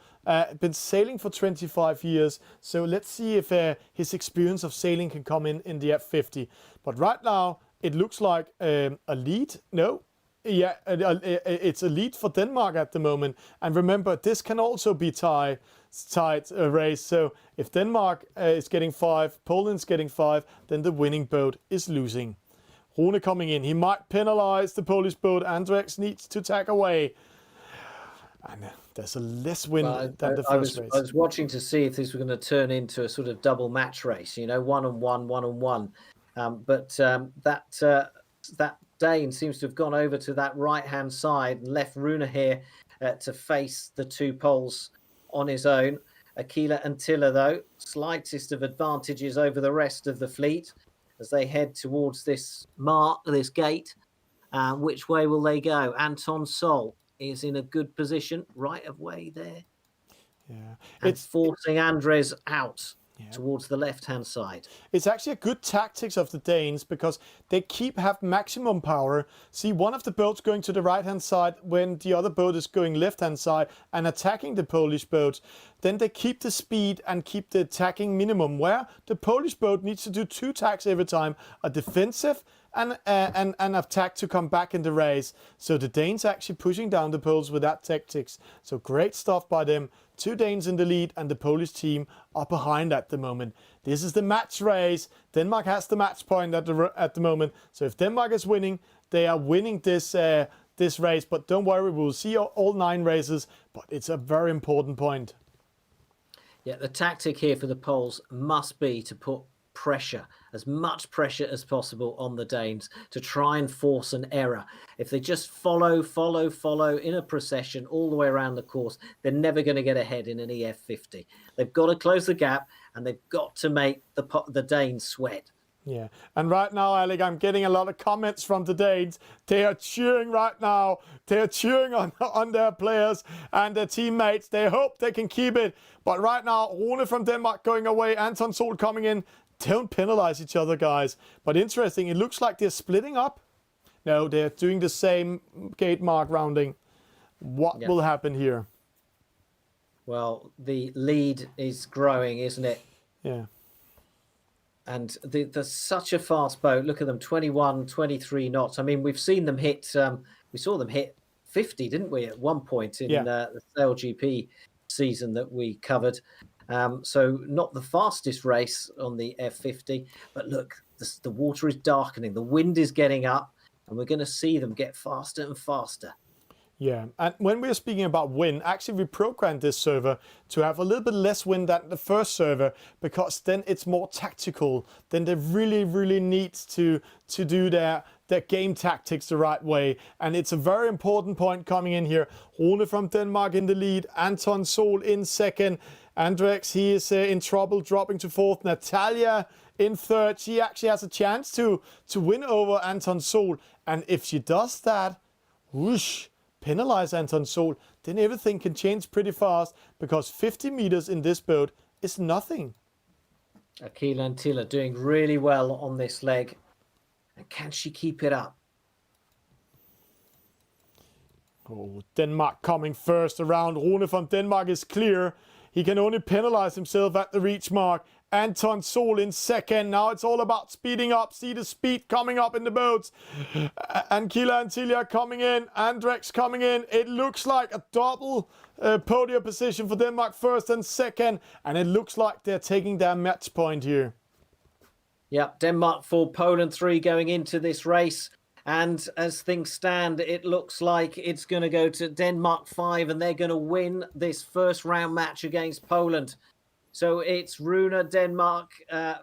[SPEAKER 2] been sailing for 25 years. So let's see if his experience of sailing can come in the F50. But right now, it looks like a lead. No, yeah, it's a lead for Denmark at the moment. And remember, this can also be tied race. So if Denmark is getting 5, Poland's getting 5, then the winning boat is losing. Rune coming in. He might penalize the Polish boat. Andrex needs to tack away. And there's a less win than the first race.
[SPEAKER 1] I was watching to see if this was going to turn into a sort of double match race, 1-on-1, 1-on-1. But that Dane seems to have gone over to that right-hand side and left Rune here to face the 2 Poles on his own. Aquila Antilla, though, slightest of advantages over the rest of the fleet as they head towards this gate. Which way will they go? Anton Sol is in a good position, right of way there.
[SPEAKER 2] Yeah,
[SPEAKER 1] it's forcing Andres out towards the left-hand side.
[SPEAKER 2] It's actually a good tactics of the Danes because they have maximum power. See, one of the boats going to the right-hand side when the other boat is going left-hand side and attacking the Polish boats. Then they keep the speed and keep the attacking minimum, where the Polish boat needs to do 2 attacks every time, a defensive and an attack to come back in the race. So the Danes actually pushing down the Poles with that tactics. So great stuff by them. 2 Danes in the lead and the Polish team are behind at the moment. This is the match race. Denmark has the match point at the moment. So if Denmark is winning, they are winning this race. But don't worry, we'll see all 9 races. But it's a very important point.
[SPEAKER 1] Yeah, the tactic here for the Poles must be to put pressure, as much pressure as possible on the Danes to try and force an error. If they just follow in a procession all the way around the course, they're never going to get ahead in an EF50. They've got to close the gap and they've got to make the Danes sweat.
[SPEAKER 2] Yeah, and right now, Alec, I'm getting a lot of comments from the Danes. They are cheering right now. They are cheering on their players and their teammates. They hope they can keep it. But right now, Rune from Denmark going away, Anton Sol coming in. Don't penalize each other, guys. But interesting, it looks like they're splitting up. No, they're doing the same gate mark rounding. What will happen here?
[SPEAKER 1] Well, the lead is growing, isn't it?
[SPEAKER 2] Yeah.
[SPEAKER 1] And there's such a fast boat. Look at them, 21, 23 knots. I mean, we've seen them hit, we saw them hit 50, didn't we, at one point in the Sail GP season that we covered. So not the fastest race on the F50, but look, the water is darkening, the wind is getting up, and we're going to see them get faster and faster.
[SPEAKER 2] Yeah, and when we're speaking about wind, actually we programmed this server to have a little bit less wind than the first server, because then it's more tactical. Then they really need to do their game tactics the right way. And it's a very important point coming in here. Rune from Denmark in the lead, Anton Sol in second. Andrex, he is in trouble, dropping to fourth. Natalia in third. She actually has a chance to win over Anton Sol. And if she does that, whoosh, penalize Anton Sol, then everything can change pretty fast, because 50 meters in this boat is nothing.
[SPEAKER 1] Aquila and Tilla doing really well on this leg. And can she keep it up?
[SPEAKER 2] Oh, Denmark coming first around. Rune from Denmark is clear. He can only penalize himself at the reach mark. Anton Sol in second. Now it's all about speeding up. See the speed coming up in the boats. And Kila and Tilia coming in. Andrex coming in. It looks like a double podium position for Denmark, first and second. And it looks like they're taking their match point here.
[SPEAKER 1] Yep, Denmark 4, Poland 3 going into this race. And as things stand, it looks like it's going to go to Denmark 5, and they're going to win this first round match against Poland. So it's Rune, Denmark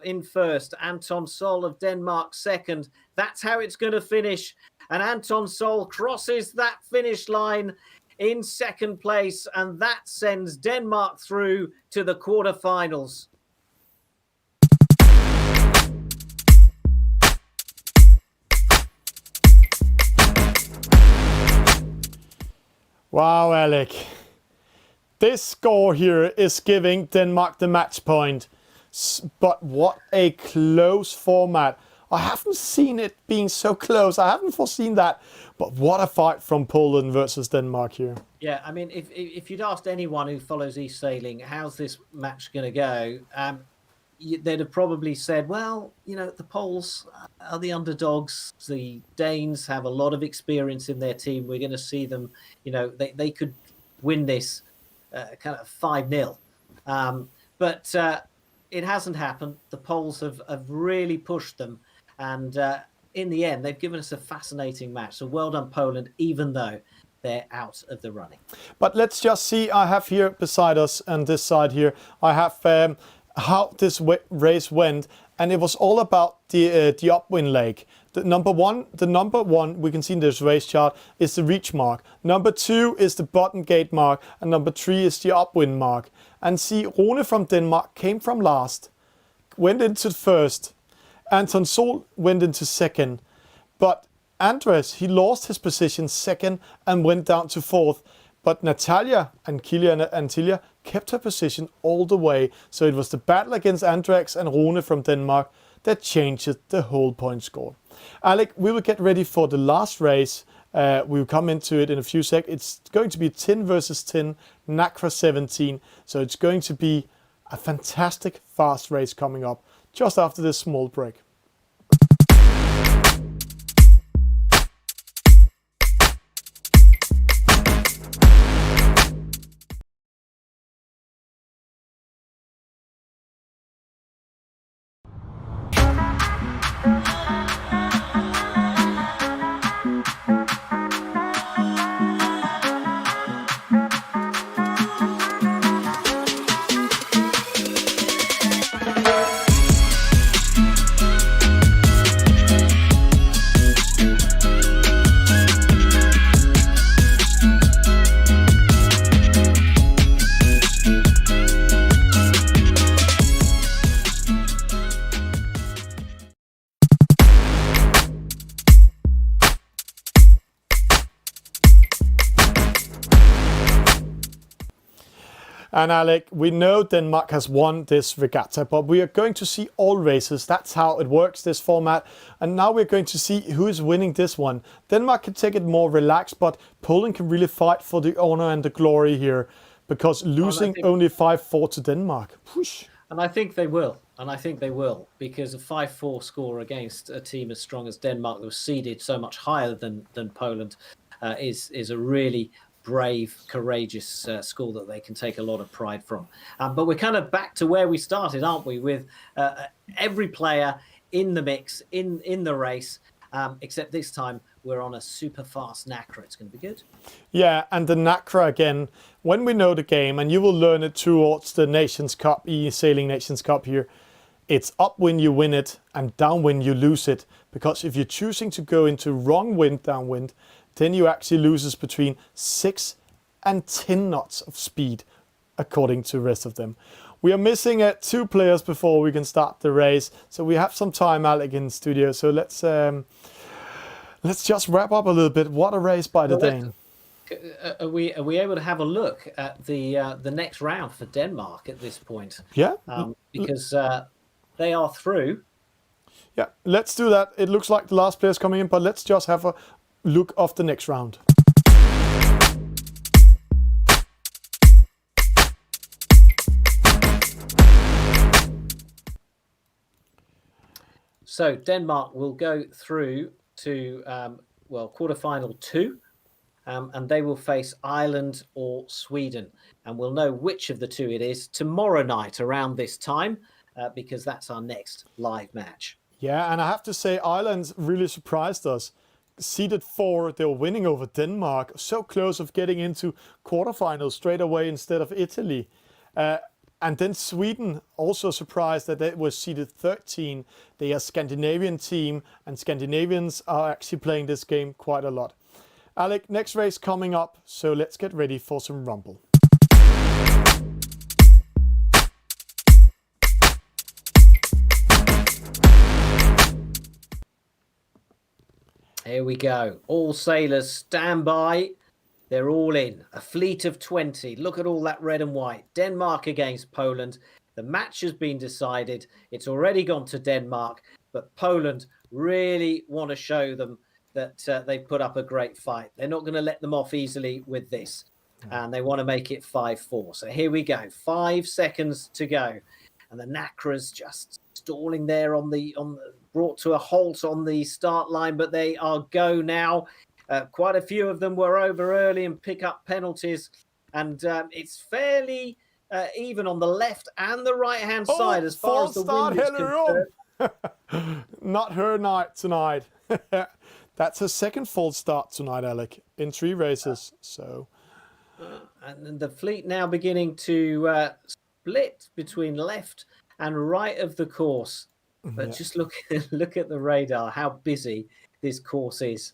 [SPEAKER 1] in first, Anton Sol of Denmark second. That's how it's going to finish. And Anton Sol crosses that finish line in second place, and that sends Denmark through to the quarterfinals.
[SPEAKER 2] Wow, Alec. This score here is giving Denmark the match point. But what a close format. I haven't seen it being so close. I haven't foreseen that. But what a fight from Poland versus Denmark here.
[SPEAKER 1] Yeah, I mean, if you'd asked anyone who follows e-sailing, how's this match going to go? They'd have probably said, well, you know, the Poles are the underdogs. The Danes have a lot of experience in their team. We're going to see them, you know, they could win this kind of 5-0. But it hasn't happened. The Poles have really pushed them. And in the end, they've given us a fascinating match. So well done, Poland, even though they're out of the running.
[SPEAKER 2] But let's just see, I have here beside us on this side here, I have how this race went, and it was all about the upwind leg. The number one we can see in this race chart is the reach mark. Number 2 is the bottom gate mark, and number 3 is the upwind mark. And see, Rune from Denmark came from last, went into first. Anton Sol went into second, but Andres, he lost his position second and went down to fourth. But Natalia and Kilian and Tilia kept her position all the way. So it was the battle against Andrex and Rune from Denmark that changed the whole point score. Alec, we will get ready for the last race. We'll come into it in a few seconds. It's going to be 10 versus 10, NACRA 17. So it's going to be a fantastic fast race coming up just after this small break. And Alec, we know Denmark has won this regatta, but we are going to see all races. That's how it works, this format. And now we're going to see who is winning this one. Denmark can take it more relaxed, but Poland can really fight for the honor and the glory here, because losing only 5-4 to Denmark. Whoosh.
[SPEAKER 1] And I think they will. And I think they will, because a 5-4 score against a team as strong as Denmark that was seeded so much higher than Poland is a really brave, courageous score that they can take a lot of pride from. But we're kind of back to where we started, aren't we? With every player in the mix, in the race. except this time we're on a super fast Nacra. It's going to be good.
[SPEAKER 2] Yeah, and the Nacra again, when we know the game, and you will learn it towards the Nations Cup, Sailing Nations Cup here, it's up when you win it and down when you lose it. Because if you're choosing to go into wrong wind, downwind, then you actually loses between 6 and 10 knots of speed, according to the rest of them. We are missing 2 players before we can start the race, so we have some time, Alec, in the studio. So let's just wrap up a little bit. What a race by the Dane!
[SPEAKER 1] Are we able to have a look at the next round for Denmark at this point?
[SPEAKER 2] Yeah,
[SPEAKER 1] because they are through.
[SPEAKER 2] Yeah, let's do that. It looks like the last player's coming in, but let's just have a look of the next round.
[SPEAKER 1] So Denmark will go through to quarterfinal 2, and they will face Ireland or Sweden, and we'll know which of the 2 it is tomorrow night around this time, because that's our next live match.
[SPEAKER 2] Yeah, and I have to say, Ireland really surprised us. Seeded 4, they were winning over Denmark, so close of getting into quarterfinals straight away instead of Italy. And then Sweden also surprised that they were seeded 13. They are a Scandinavian team, and Scandinavians are actually playing this game quite a lot. Alec, next race coming up, so let's get ready for some rumble.
[SPEAKER 1] Here we go. All sailors stand by. They're all in. A fleet of 20. Look at all that red and white. Denmark against Poland. The match has been decided. It's already gone to Denmark, but Poland really want to show them that they put up a great fight. They're not going to let them off easily with this, and they want to make it 5-4. So here we go. 5 seconds to go, and the Nacra's just stalling there brought to a halt on the start line, but they are go now. Quite a few of them were over early and pick up penalties, and it's fairly even on the left and the right hand side as far as the wind is concerned.
[SPEAKER 2] Not her night tonight. That's her second false start tonight, Alec, in 3 races.
[SPEAKER 1] And the fleet now beginning to split between left and right of the course. But just look at the radar, how busy this course is.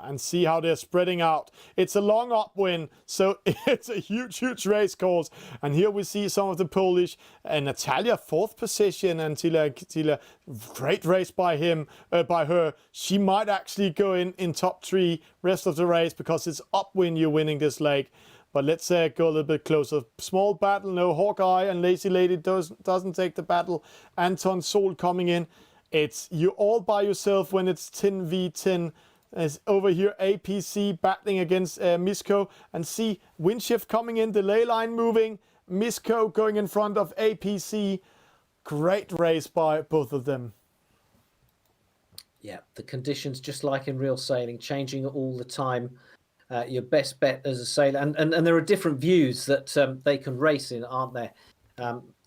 [SPEAKER 2] And see how they're spreading out. It's a long upwind, so it's a huge race course. And here we see some of the Polish. Natalia, 4th position, and Tila, great race by her. She might actually go in top 3 rest of the race, because it's upwind you're winning this leg. But let's go a little bit closer. Small battle, no Hawkeye and Lazy Lady doesn't take the battle. Anton Sol coming in. It's you all by yourself when it's 10v10. As over here, APC battling against Misko. And see, Windshift coming in, delay line moving. Misko going in front of APC. Great race by both of them.
[SPEAKER 1] Yeah, the conditions, just like in real sailing, changing all the time. Your best bet as a sailor, and there are different views that they can race in, aren't there?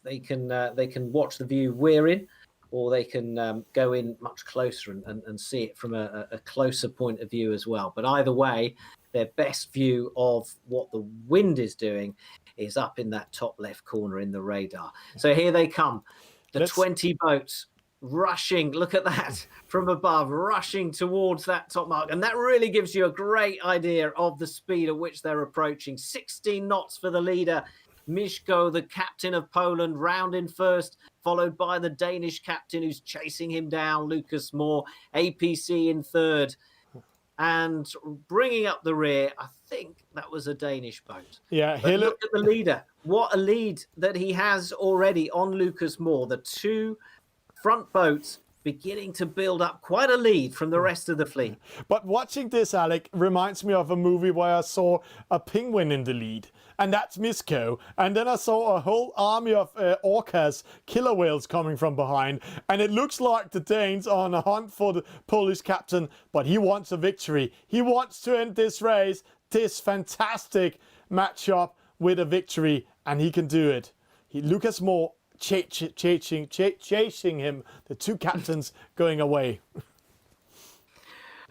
[SPEAKER 1] They can watch the view we're in, or they can go in much closer and see it from a closer point of view as well. But either way, their best view of what the wind is doing is up in that top left corner in the radar. So here they come, the 20 boats rushing, look at that, from above, rushing towards that top mark. And that really gives you a great idea of the speed at which they're approaching. 16 knots for the leader, Misko, the captain of Poland, round in first, followed by the Danish captain who's chasing him down, Lucas Moore. APC in third. And bringing up the rear, I think that was a Danish boat.
[SPEAKER 2] Yeah,
[SPEAKER 1] but look at the leader. What a lead that he has already on Lucas Moore. The 2 front boats beginning to build up quite a lead from the rest of the fleet.
[SPEAKER 2] But watching this, Alec, reminds me of a movie where I saw a penguin in the lead, and that's Misko. And then I saw a whole army of orcas, killer whales, coming from behind. And it looks like the Danes are on a hunt for the Polish captain, but he wants a victory. He wants to end this race, this fantastic matchup, with a victory, and he can do it. Lucas Moore chasing him, the 2 captains going away.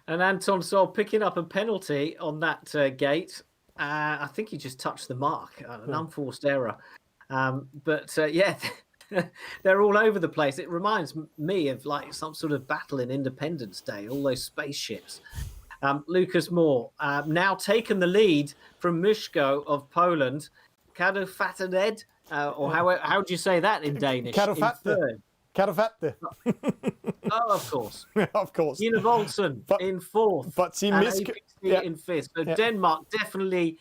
[SPEAKER 1] And Anton Sol picking up a penalty on that gate. I think he just touched the mark, an unforced error. Yeah, they're all over the place. It reminds me of like some sort of battle in Independence Day, all those spaceships. Lucas Moore now taken the lead from Myszko of Poland. Kadofataned, or how do you say that in Danish? In third.
[SPEAKER 2] Kadofatte.
[SPEAKER 1] Oh, of course.
[SPEAKER 2] Of course.
[SPEAKER 1] Ina Volson in fourth.
[SPEAKER 2] But see,
[SPEAKER 1] and
[SPEAKER 2] Myszko
[SPEAKER 1] in fifth. So Denmark definitely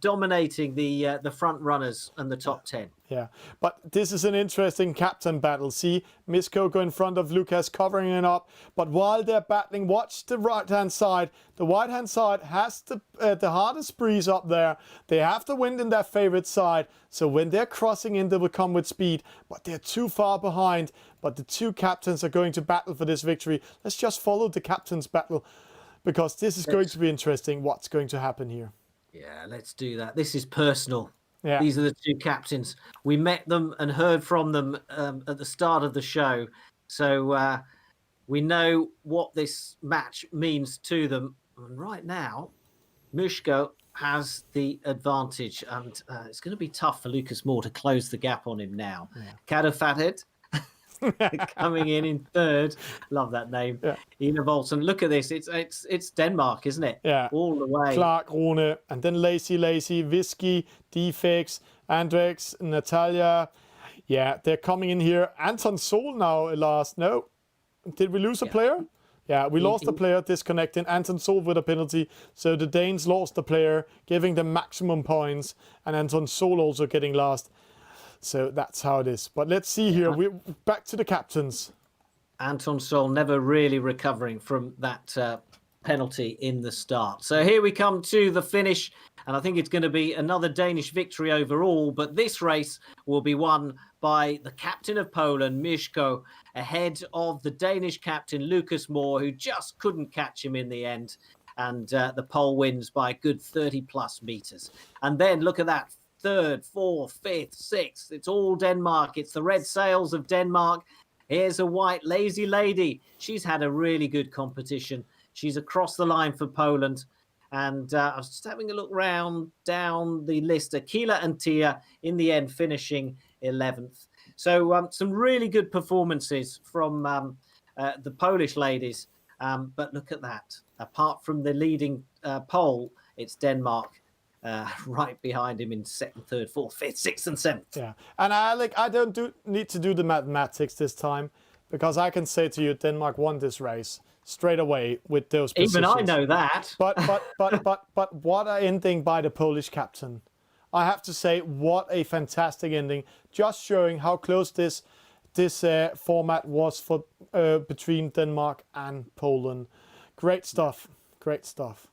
[SPEAKER 1] dominating the front runners and the top 10.
[SPEAKER 2] Yeah, but this is an interesting captain battle. See, Myszko go in front of Lucas, covering it up. But while they're battling, watch the right-hand side. The right-hand side has the hardest breeze up there. They have the wind in their favorite side. So when they're crossing in, they will come with speed. But they're too far behind. But the two captains are going to battle for this victory. Let's just follow the captains' battle, because this is going to be interesting. What's going to happen here?
[SPEAKER 1] Yeah, let's do that. This is personal.
[SPEAKER 2] Yeah.
[SPEAKER 1] These are the two captains. We met them and heard from them at the start of the show. So we know what this match means to them. And right now, Myszko has the advantage. And it's going to be tough for Lucas Moore to close the gap on him now. Yeah. Kadofated coming in third. Love that name. Yeah. Ina Volson. Look at this. It's Denmark, isn't it?
[SPEAKER 2] Yeah.
[SPEAKER 1] All the way.
[SPEAKER 2] Clark, Rune, and then Lazy, Whiskey, Defex, Andrex, Natalia. Yeah, they're coming in here. Anton Sol now last. No. Did we lose a player? Yeah, we lost a player disconnecting. Anton Sol with a penalty. So the Danes lost the player, giving them maximum points. And Anton Sol also getting last. So that's how it is. But let's see here. We're back to the captains.
[SPEAKER 1] Anton Sol never really recovering from that penalty in the start. So here we come to the finish. And I think it's going to be another Danish victory overall. But this race will be won by the captain of Poland, Myszko, ahead of the Danish captain, Lucas Moore, who just couldn't catch him in the end. And the pole wins by a good 30+ meters. And then look at that. Third, fourth, fifth, sixth. It's all Denmark. It's the red sails of Denmark. Here's a white lazy lady. She's had a really good competition. She's across the line for Poland. And I was just having a look down the list. Akila and Tia in the end finishing 11th. So some really good performances from the Polish ladies. But look at that. Apart from the leading pole, it's Denmark. Right behind him in second, third, fourth, fifth, sixth, and seventh.
[SPEAKER 2] Yeah, and I don't need to do the mathematics this time, because I can say to you, Denmark won this race straight away with those positions.
[SPEAKER 1] Even I know that.
[SPEAKER 2] But what an ending by the Polish captain! I have to say, what a fantastic ending! Just showing how close this format was for between Denmark and Poland. Great stuff. Great stuff.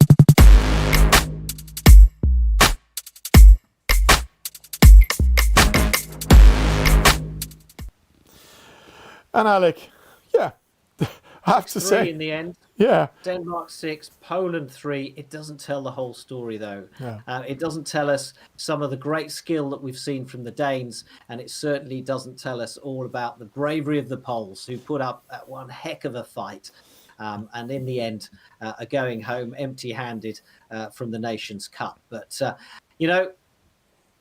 [SPEAKER 2] And Alec, yeah, I have to say,
[SPEAKER 1] in the end.
[SPEAKER 2] Yeah.
[SPEAKER 1] Denmark 6, Poland 3. It doesn't tell the whole story, though.
[SPEAKER 2] Yeah.
[SPEAKER 1] It doesn't tell us some of the great skill that we've seen from the Danes, and it certainly doesn't tell us all about the bravery of the Poles, who put up one heck of a fight, and in the end are going home empty-handed from the Nations Cup. But,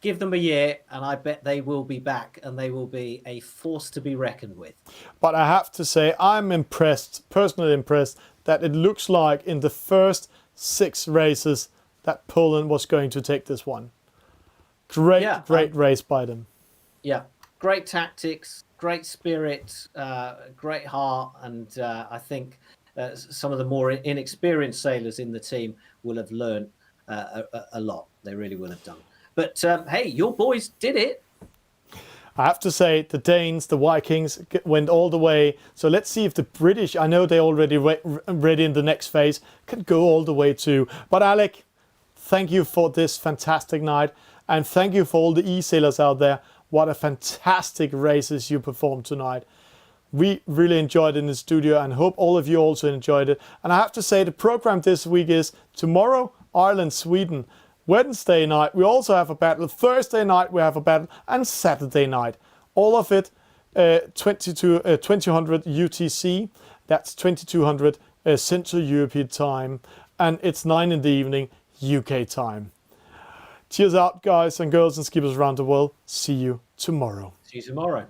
[SPEAKER 1] give them a year, and I bet they will be back, and they will be a force to be reckoned with.
[SPEAKER 2] But I have to say, I'm impressed, personally impressed, that it looks like in the first 6 races that Poland was going to take this one. Great race by them.
[SPEAKER 1] Yeah, great tactics, great spirit, great heart, and I think some of the more inexperienced sailors in the team will have learned a lot. They really will have done. But, hey, your boys did it.
[SPEAKER 2] I have to say, the Danes, the Vikings, went all the way. So let's see if the British, I know they're already ready in the next phase, can go all the way too. But Alec, thank you for this fantastic night. And thank you for all the e-sailors out there. What a fantastic races you performed tonight. We really enjoyed it in the studio, and hope all of you also enjoyed it. And I have to say, the program this week is tomorrow, Ireland, Sweden. Wednesday night, we also have a battle. Thursday night, we have a battle. And Saturday night. All of it 2000 UTC. That's 2200 Central European time, and it's 9 in the evening UK time. Cheers out, guys and girls and skippers around the world. See you tomorrow.
[SPEAKER 1] See you tomorrow.